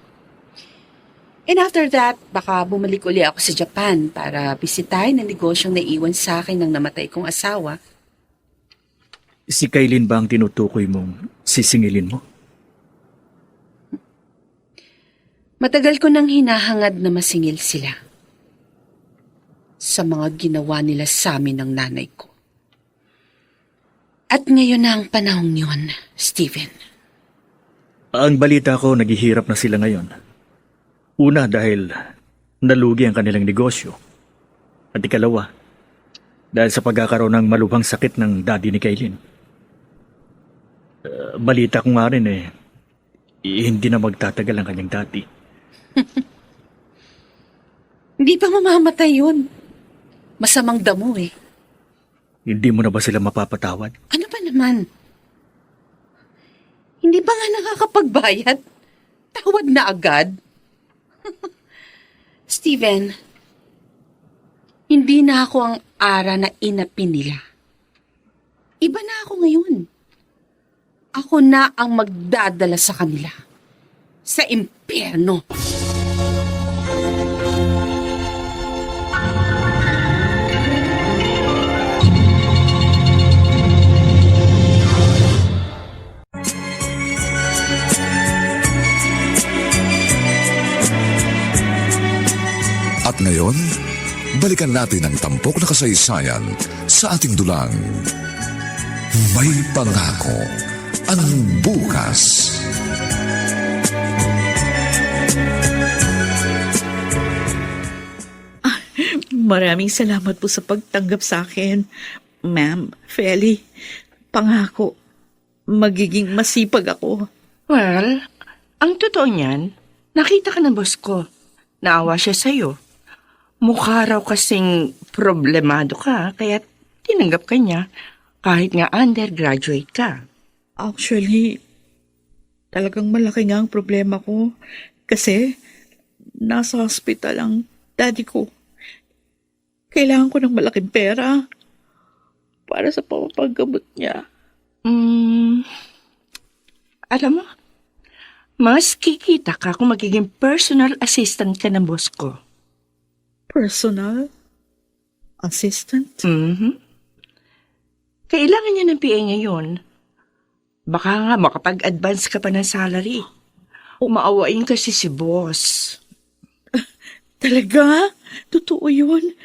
And after that, baka bumalik uli ako sa Japan para bisitahin ang negosyong naiwan sa akin ng namatay kong asawa. Si Kailin ba ang tinutukoy mong sisingilin mo? Matagal ko nang hinahangad na masingil sila sa mga ginawa nila sa amin ng nanay ko. At ngayon na ang panahong yun, Steven. Ang balita ko, naghihirap na sila ngayon. Una dahil nalugi ang kanilang negosyo. At ikalawa, dahil sa pagkakaroon ng malubhang sakit ng daddy ni Kailin. Balita ko nga rin hindi na magtatagal ang kanyang daddy. Hindi pa mamamatay yun. Masamang damo eh. Hindi mo na ba sila mapapatawad? Ano ba naman? Hindi ba nga nakakapagbayad? Tawad na agad? Steven, hindi na ako ang Ara na inapi nila. Iba na ako ngayon. Ako na ang magdadala sa kanila. Sa impyerno. At ngayon, balikan natin ang tampok na kasaysayan sa ating dulang. May pangako ang bukas. Maraming salamat po sa pagtanggap sa akin, Ma'am Feli. Pangako, magiging masipag ako. Well, ang totoo niyan, nakita ka ng boss ko. Naawa siya sa'yo. Mukha raw kasing problemado ka, kaya tinanggap ka niya kahit nga undergraduate ka. Actually, talagang malaki nga ang problema ko kasi nasa hospital ang daddy ko. Kailangan ko ng malaking pera para sa pamapaggamot niya. Alam mo, mas kikita ka kung magiging personal assistant ka ng boss ko. Personal assistant? Kailangan niya ng PA ngayon. Baka nga makapag-advance ka pa ng salary. Umaawain kasi si boss. Talaga? Totoo yun?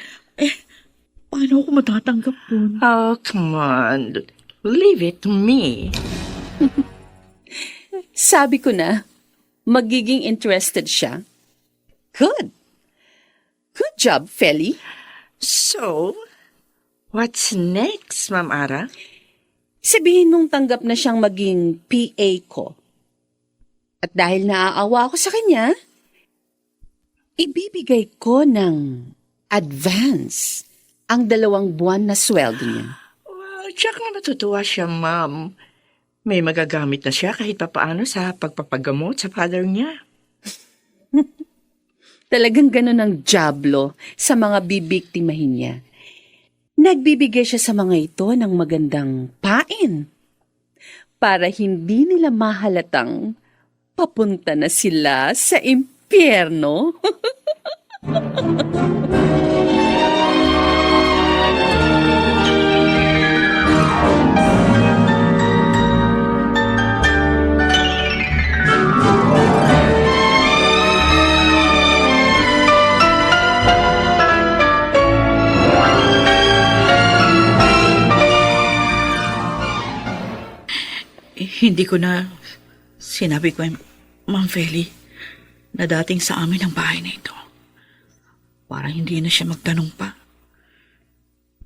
Paano ako matatanggap dun? Oh, come on. Leave it to me. Sabi ko na, magiging interested siya. Good. Good job, Feli. So, what's next, Ma'am Ara? Sabihin mong tanggap na siyang maging PA ko. At dahil naaawa ako sa kanya, ibibigay ko ng advance ang 2 buwan na sweldo niya. Well, tiyak na matutuwa siya, Ma'am. May magagamit na siya kahit papaano sa pagpapagamot sa father niya. Talagang ganun ang dyablo sa mga bibiktimahin niya. Nagbibigay siya sa mga ito ng magandang pain para hindi nila mahalatang papunta na sila sa impyerno. Hindi ko na sinabi ko, Ma'am Feli, na dating sa amin ang bahay na ito. Parang hindi na siya magtanong pa.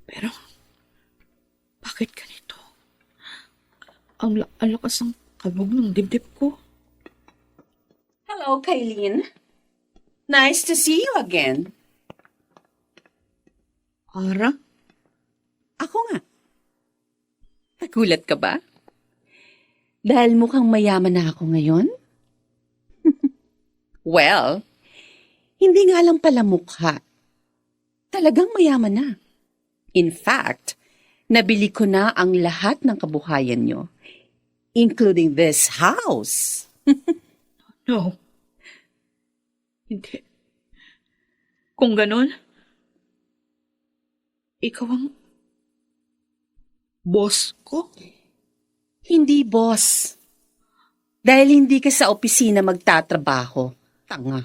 Pero, bakit ganito? Ang lakas ng kabog ng dibdib ko. Hello, Kailin. Nice to see you again. Ara? Ako nga. Nagulat ka ba? Dahil mukhang mayaman na ako ngayon? Well, hindi nga lang pala mukha. Talagang mayaman na. In fact, nabili ko na ang lahat ng kabuhayan nyo, including this house. No. Hindi. Kung ganun, ikaw ang boss ko? Hindi, boss. Dahil hindi ka sa opisina magtatrabaho. Tanga.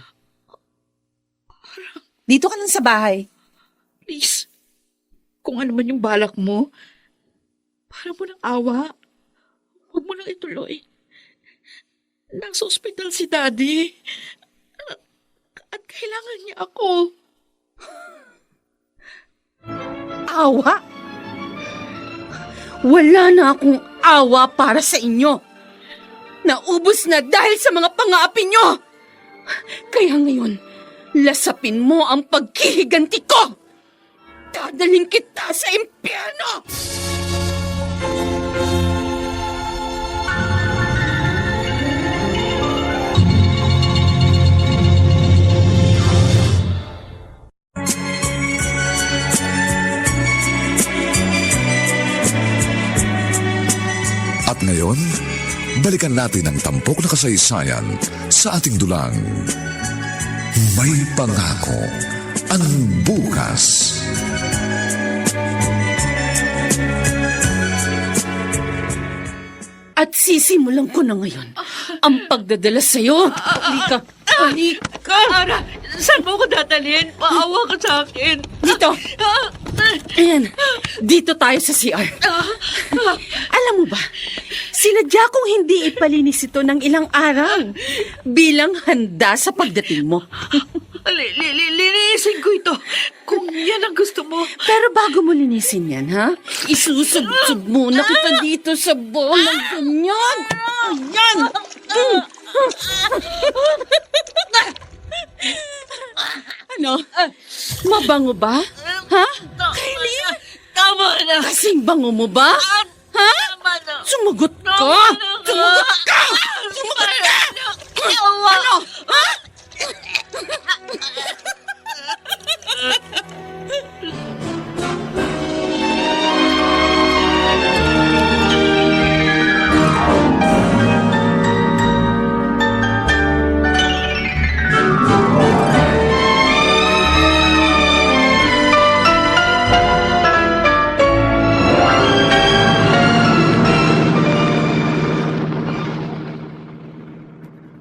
Dito ka lang sa bahay. Please, kung ano man yung balak mo, para mo ng awa, huwag mo nang ituloy. Nasa ospital si Daddy. At kailangan niya ako. Awa? Wala na akong awa para sa inyo. Naubos na dahil sa mga pang-aapi nyo. Kaya ngayon, lasapin mo ang paghihiganti ko. Dadaling kita sa impyerno. At ngayon, balikan natin ang tampok na kasaysayan sa ating dulang. May pangako ang bukas. At sisimulan ko na ngayon ang pagdadala sa'yo. Halika. Halika. Ara, saan mo ko dadalhin? Paawa ka sa akin. Dito. Ayan. Dito tayo sa CR. Alam mo ba, sinadya kong hindi ipalinis ito ng ilang araw bilang handa sa pagdating mo. Linisin ko ito kung yan ang gusto mo. Pero bago mo linisin yan, ha? Isusubsub muna kita dito sa bolang ganyan. Ayan. Ano? Mabango ba? Ha? Kailin? Tama na. Kasing bango mo ba? Ha? Tama na. Sumagot ka! Sumagot ka! Sumagot ka! Ano? Ha?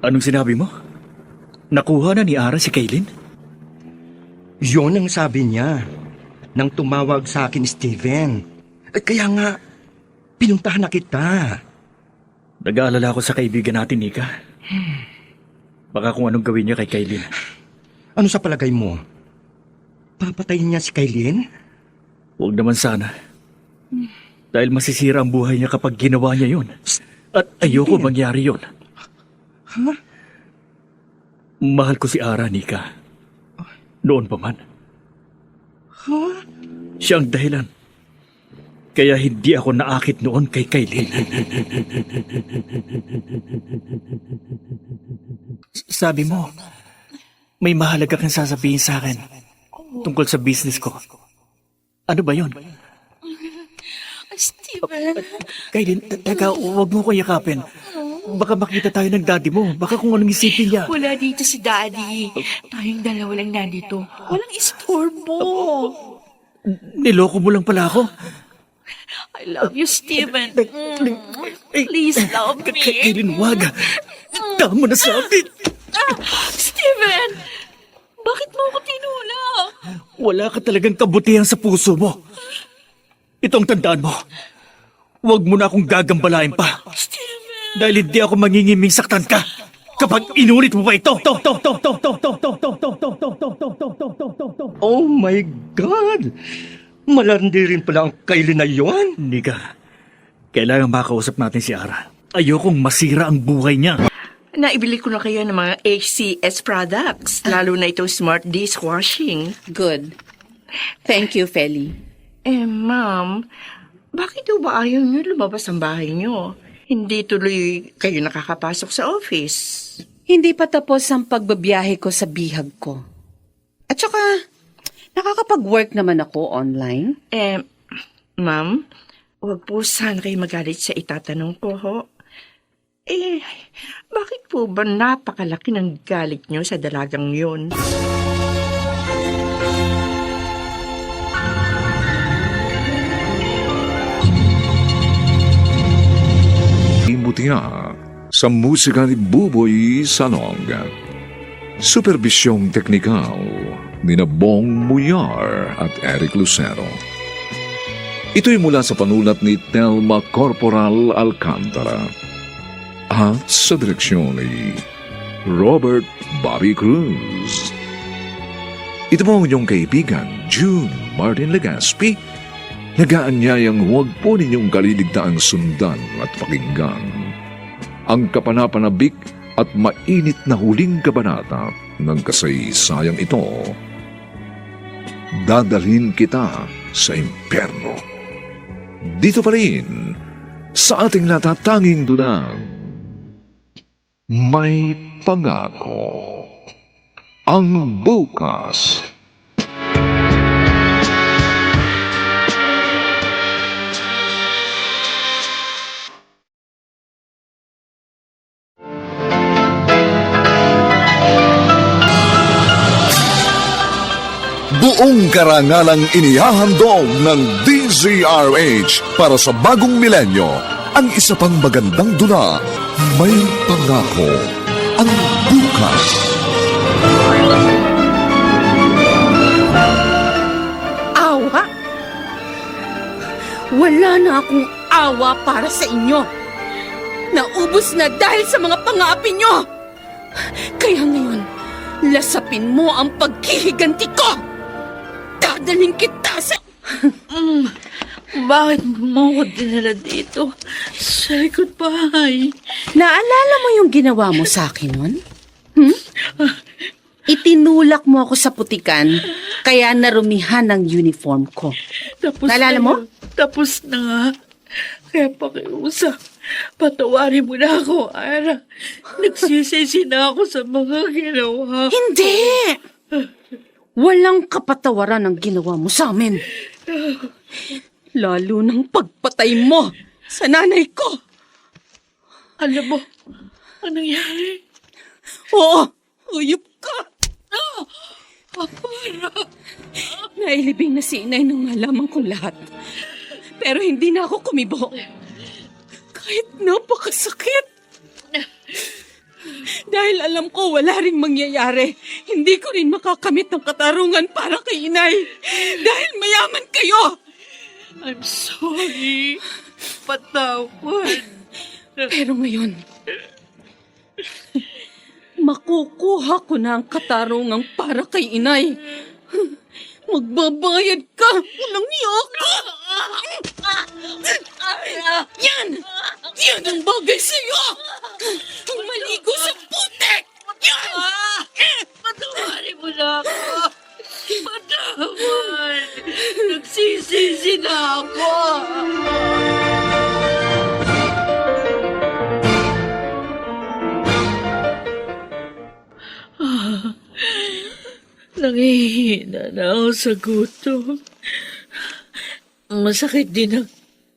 Anong sinabi mo? Nakuha na ni Ara si Kaylin? Yun ang sabi niya nang tumawag sa akin, Steven. Kaya nga, pinuntahan na kita. Nag-aalala ako sa kaibigan natin, Nika. Baka kung anong gawin niya kay Kaylin. Ano sa palagay mo? Papatayin niya si Kailin? Huwag naman sana. Dahil masisira ang buhay niya kapag ginawa niya yun. At ayoko mangyari yun. Ha? Mahal ko si Ara, Nika. Noon pa man. Ha? Siya ang dahilan. Kaya hindi ako naakit noon kay Kaylin. Sabi mo, may mahalaga kang sasabihin sa akin tungkol sa business ko. Ano ba yun? Steven. Kailin, teka, huwag mo ko yakapin. Baka makita tayo ng daddy mo. Baka kung anong isipin niya. Wala dito si Daddy. Tayong dalawa lang nandito. Walang istorbo. Niloko mo lang pala ako. I love you, Steven. Please love me. Kailin, wag. Tama na sabi. Steven! Bakit mo ako tinulak? Wala ka talagang kabutihan sa puso mo. Ito ang tandaan mo. Huwag mo na akong gagambalain pa. Steven! Dahil hindi ako mangingiming saktan ka. Kapag inulit mo pa ito. Oh my God! Malandi rin pala ang Kailin na yon. Nika, kailangan makausap natin si Ara. Ayokong masira ang buhay niya. Naibili ko na kaya ng mga HCS products, lalo na itong smart dishwashing. Good. Thank you, Feli. Ma'am, bakit ba ayaw niyo lumabas ang bahay niyo? Hindi tuloy kayo nakakapasok sa office. Hindi pa tapos ang pagbabiyahe ko sa bihag ko. At saka, nakakapag-work naman ako online. Ma'am, huwag po sana kayo magalit sa itatanong ko, ho. Bakit po ba napakalaki ng galit niyo sa dalagang yun? Imutiya sa musika ni Buboy Salong. Supervisyong teknikal ni Bong Muyar at Eric Lucero. Ito'y mula sa panulat ni Telma Corporal Alcantara at sa direksyon ni Robert Bobby Cruz. Ito po ang inyong kaibigan, June Martin Legaspi. Nagaanyayang huwag po ninyong kaliligtaang sundan at pakinggan ang kapanapanabik at mainit na huling kabanata ng kasaysayang ito. Dadalhin kita sa impyerno. Dito pa rin, sa ating natatanging dunang, may pangako ang bukas. Buong karangalang inihahandog ng DZRH para sa bagong milenyo. Ang isa pang magandang dula, may pangako ang bukas. Awa? Wala na akong awa para sa inyo. Naubos na dahil sa mga pang-aapi nyo. Kaya ngayon, lasapin mo ang paghihiganti ko. Dadaling kita sa... Bakit mo ako dinala dito? Sa likod bahay. Naalala mo yung ginawa mo sa akin nun? Itinulak mo ako sa putikan, kaya narumihan ang uniform ko. Tapos Naalala mo? Tapos na nga. Kaya pakiusap. Patawarin mo na ako, Ara. Nagsisisi na ako sa mga ginawa. Hindi! Walang kapatawaran ang ginawa mo sa amin. Lalo ng pagpatay mo sa nanay ko. Alam mo, anong nangyari? Oo, uyop ka. Ara! Nailibing na si inay nang malaman kong lahat. Pero hindi na ako kumibo. Kahit napakasakit. Dahil alam ko wala ring mangyayari. Hindi ko rin makakamit ng katarungan para kay inay. Dahil mayaman kayo. I'm sorry. Patawad. Pero ngayon, makukuha ko na ang katarungan para kay inay. Magbabayad ka. Walang niyaka. Yan! Yan ang bagay sa'yo! Ang maligo sa putek! Yan! Patawarin mo na ako. Patawad. Nagsisisi na ako. Nangihina na ako sa gutom. Masakit din ang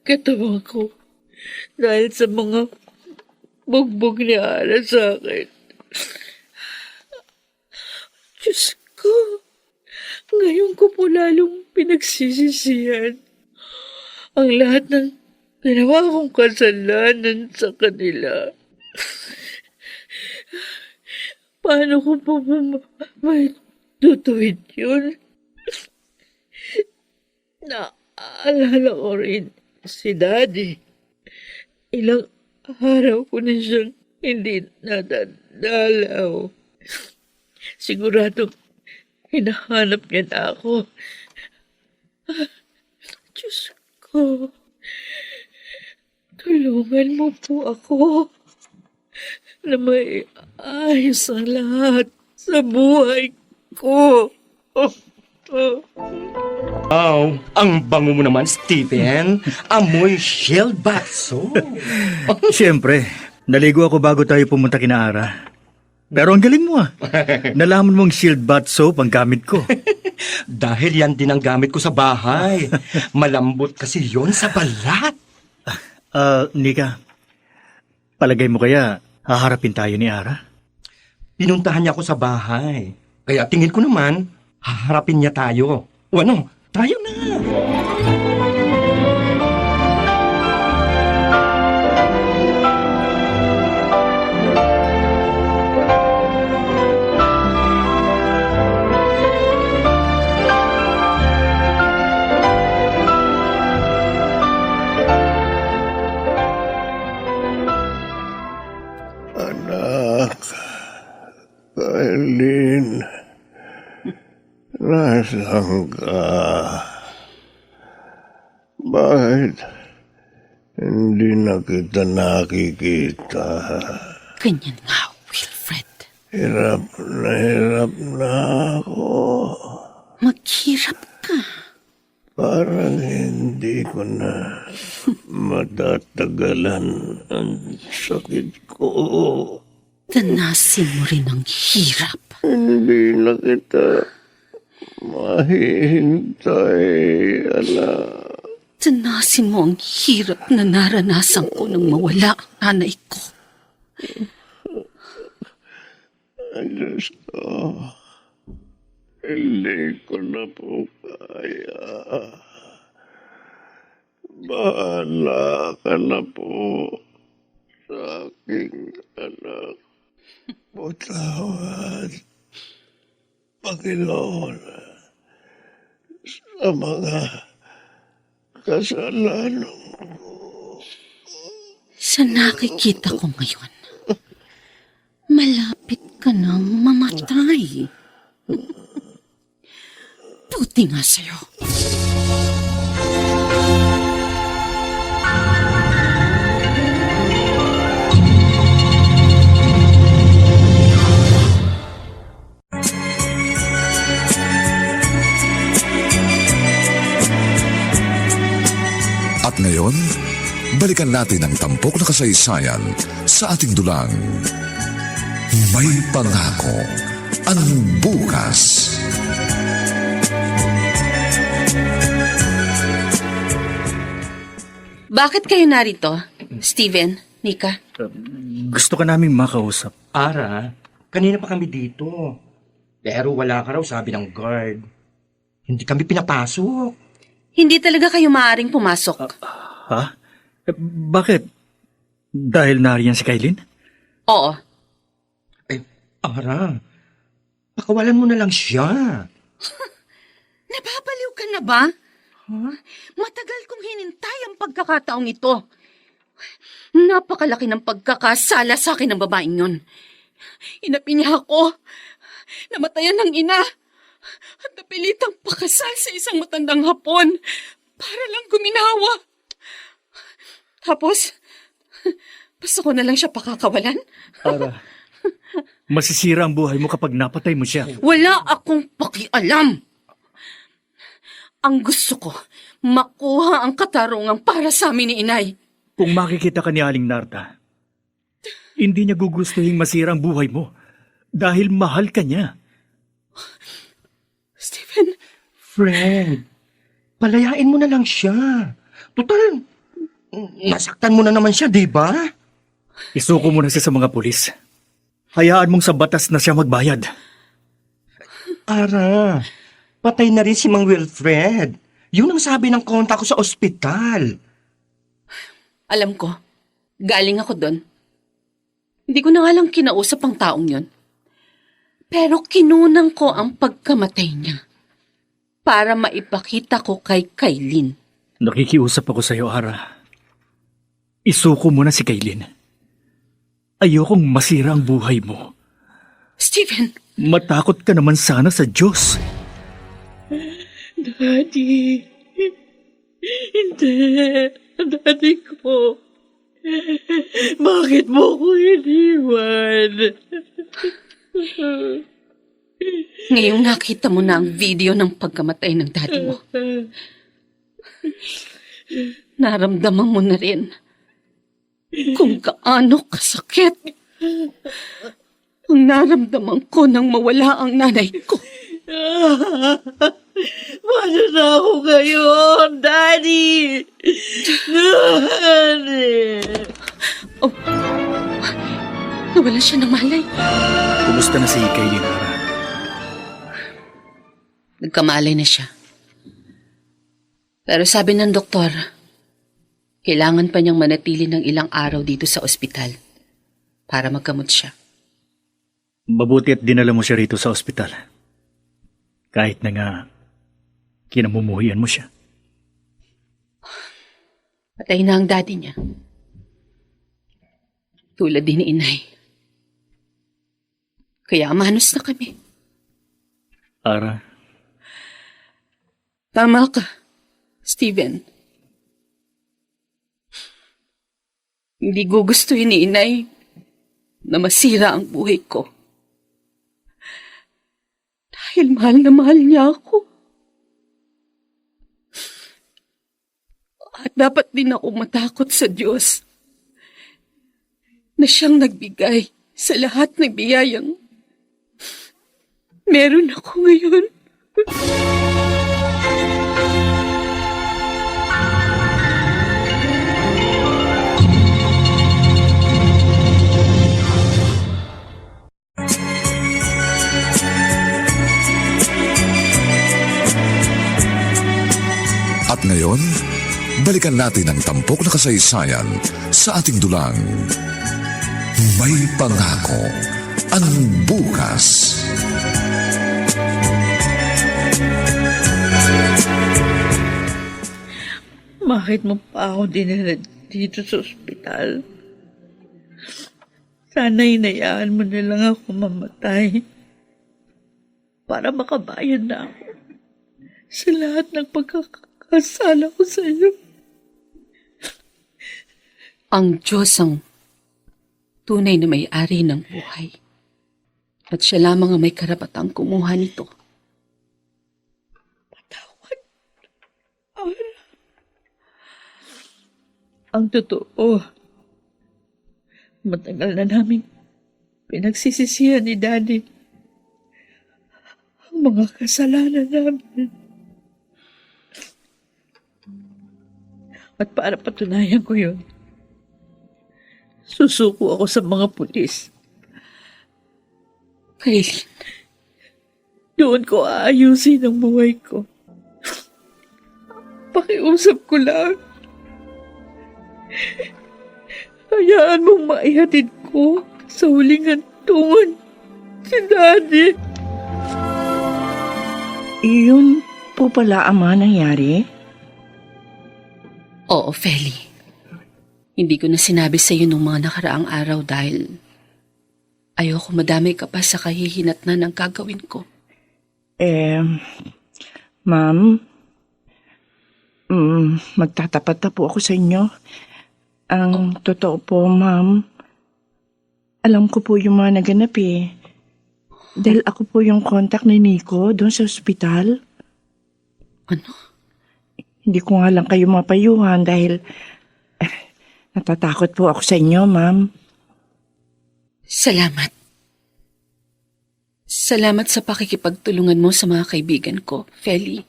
katawan ko dahil sa mga bugbog ni Ara sa akin. Diyos ko, ngayon ko po lalong pinagsisisihan ang lahat ng ginawa kong kasalanan sa kanila. Paano ko po may tutuwid yun? Naalala ko rin si Daddy. Ilang araw ko na siyang hindi nadadalaw. Siguradong hinahanap niya na ako. Diyos ko, tulungan mo po ako na may ayos ang lahat sa buhay ko. Wow, ang bango mo naman, Stephen. Amoy Shell bath soap. Siyempre, naligo ako bago tayo pumunta kina Ara. Pero ang galing mo ah. Nalaman mong shield bath soap ang gamit ko. Dahil yan din ang gamit ko sa bahay. Malambot kasi yon sa balat. Nika, palagay mo kaya haharapin tayo ni Ara? Pinuntahan niya ako sa bahay. Kaya tingin ko naman, haharapin niya tayo. O ano, tayo na. Anak, Kailin, nasaan ka? Bakit hindi na kita nakikita? Ganyan nga, Wilfred. Hirap na ako. Maghirap ka. Parang hindi ko na matatagalan ang sakit ko. Danasin mo rin ang hirap. Hindi na kita mahihintay, anak. Danasin mo ang hirap na naranasan ko nang mawala ang nanay ko. Diyos ko, hindi ko na po kaya. Bahala ka na po sa aking anak. Patawad, Panginoon, sa mga kasalanan ko. Sa nakikita ko ngayon, malapit ka nang mamatay. Buti nga sa'yo. At ngayon, balikan natin ang tampok na kasaysayan sa ating dulang. May pangako ang bukas. Bakit kayo narito, Steven, Nika? Gusto ka naming makausap. Ara, kanina pa kami dito. Pero wala ka raw, sabi ng guard. Hindi kami pinapasok. Hindi talaga kayo maaaring pumasok. Ha? Bakit? Dahil nariyan si Kailin? Oo. Ara, pakawalan mo na lang siya. Nababaliw ka na ba? Matagal kong hinintay ang pagkakataong ito. Napakalaki ng pagkakasala sa akin ng babaeng yun. Inapi niya ako. Namatayan ng ina. At napilitang pakasal sa isang matandang Hapon para lang guminawa. Tapos, basta ko na lang siya pakakawalan. Ara, masisira ang buhay mo kapag napatay mo siya. Wala akong pakialam. Ang gusto ko, makuha ang katarungang para sa amin ni Inay. Kung makikita ka ni Aling Narda, hindi niya gugustuhin masira ang buhay mo dahil mahal ka niya. Stephen, Friend, Palayain mo na lang siya. Total, nasaktan mo na naman siya, di ba? Isuko mo na siya sa mga pulis. Hayaan mong sa batas na siya magbayad. Ara, patay na rin si Mang Wilfred. Yun ang sabi ng konta ko sa ospital. Alam ko, galing ako doon. Hindi ko na nga lang kinausap ang taong yon. Pero kinunang ko ang pagkamatay niya para maipakita ko kay Kailin. Nakikiusap ako sa iyo, Ara. Isuko mo na si Kailin. Ayokong masira ang buhay mo. Steven! Matakot ka naman sana sa Diyos. Daddy. Hindi. Daddy ko. Bakit mo ko iniwan? Ngayong nakita mo na ang video ng pagkamatay ng daddy mo, naramdaman mo na rin kung gaano kasakit ang naramdaman ko nang mawala ang nanay ko. Paano na ako ngayon, Daddy? Daddy! Oh, nawala siya ng malay. Kumusta na si Kailin, Ara? Nagkamalay na siya. Pero sabi ng doktor, kailangan pa niyang manatili ng ilang araw dito sa ospital para magkamot siya. Mabuti at dinala mo siya rito sa ospital. Kahit na nga, kinamumuhian mo siya. Patay na ang daddy niya. Tulad din ni inay. Kaya manos na kami. Ara, Tama ka, Steven. Hindi gugustuhin ni inay na masira ang buhay ko. Dahil mahal na mahal niya ako. At dapat din ako matakot sa Diyos na siyang nagbigay sa lahat ng biyayang meron ako ngayon. At ngayon, balikan natin ang tampok na kasaysayan sa ating dulang. May pangako ang bukas. Bakit mo pa ako dinala dito sa ospital? Sana hinayaan mo na lang ako mamatay para makabayad na ako sa lahat ng pagkakasala ko sa iyo. Ang Diyos ang tunay na may-ari ng buhay. At siya lamang ang may karapatang kumuha nito. Ang totoo, matagal na namin pinagsisisihan ni Daddy ang mga kasalanan namin. At para patunayan ko yun, susuko ako sa mga pulis. Kailin, Doon ko aayusin ang buhay ko. Pakiusap ko lang. Hayaan mong maihatid ko sa huling hantungan si Daddy. Iyon po pala, Ama, nangyari? oo, Feli. Hindi ko na sinabi sa iyo nung mga nakaraang araw dahil ayoko madamay ka pa sa kahihinatnan ng gagawin ko. Ma'am, magtatapat na po ako sa inyo. Ang totoo po, ma'am, alam ko po yung mga naganap eh. Dahil ako po yung contact ni Nico doon sa ospital. Ano? Hindi ko nga lang kayo mapayuhan dahil natatakot po ako sa inyo, ma'am. Salamat. Salamat sa pakikipagtulungan mo sa mga kaibigan ko, Feli.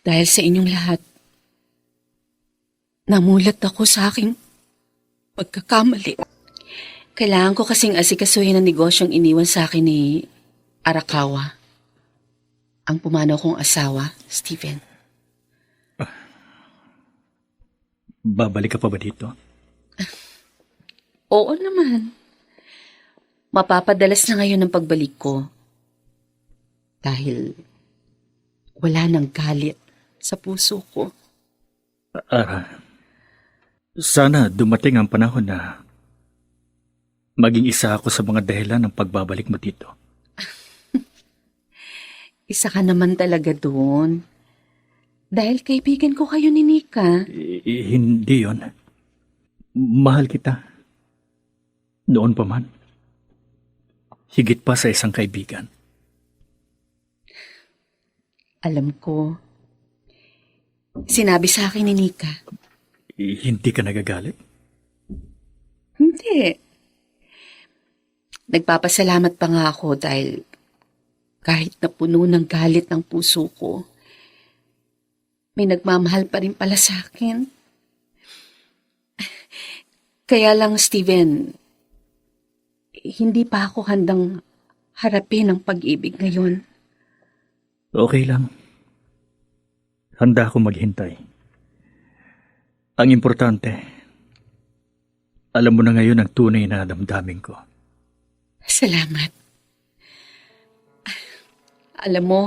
Dahil sa inyong lahat, namulat ako sa aking pagkakamali. Kailangan ko kasing asikasuhin ang negosyong iniwan sa akin ni Arakawa, ang pumanaw kong asawa, Stephen. Babalik ka pa ba dito? Oo naman. Mapapadalas na ngayon ang pagbalik ko. Dahil wala nang galit sa puso ko. Ara, sana dumating ang panahon na maging isa ako sa mga dahilan ng pagbabalik mo dito. Isa ka naman talaga doon. Dahil kaibigan ko kayo ni Nika. Hindi yon. Mahal kita. Noon pa man. Higit pa sa isang kaibigan. Alam ko. Sinabi sa akin ni Nika. Hindi ka nagagalit? Hindi. Nagpapasalamat pa nga ako dahil kahit na puno ng galit ng puso ko, may nagmamahal pa rin pala sa akin. Kaya lang, Steven, hindi pa ako handang harapin ang pag-ibig ngayon. Okay lang. Handa ako maghintay. Ang importante, alam mo na ngayon ang tunay na damdamin ko. Salamat. Alam mo,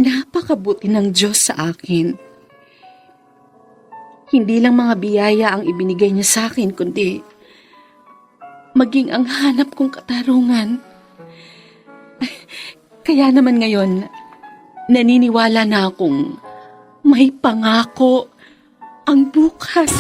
napakabuti ng Diyos sa akin. Hindi lang mga biyaya ang ibinigay niya sa akin, kundi maging ang hanap kong katarungan. Kaya naman ngayon, naniniwala na akong may pangako ang bukas.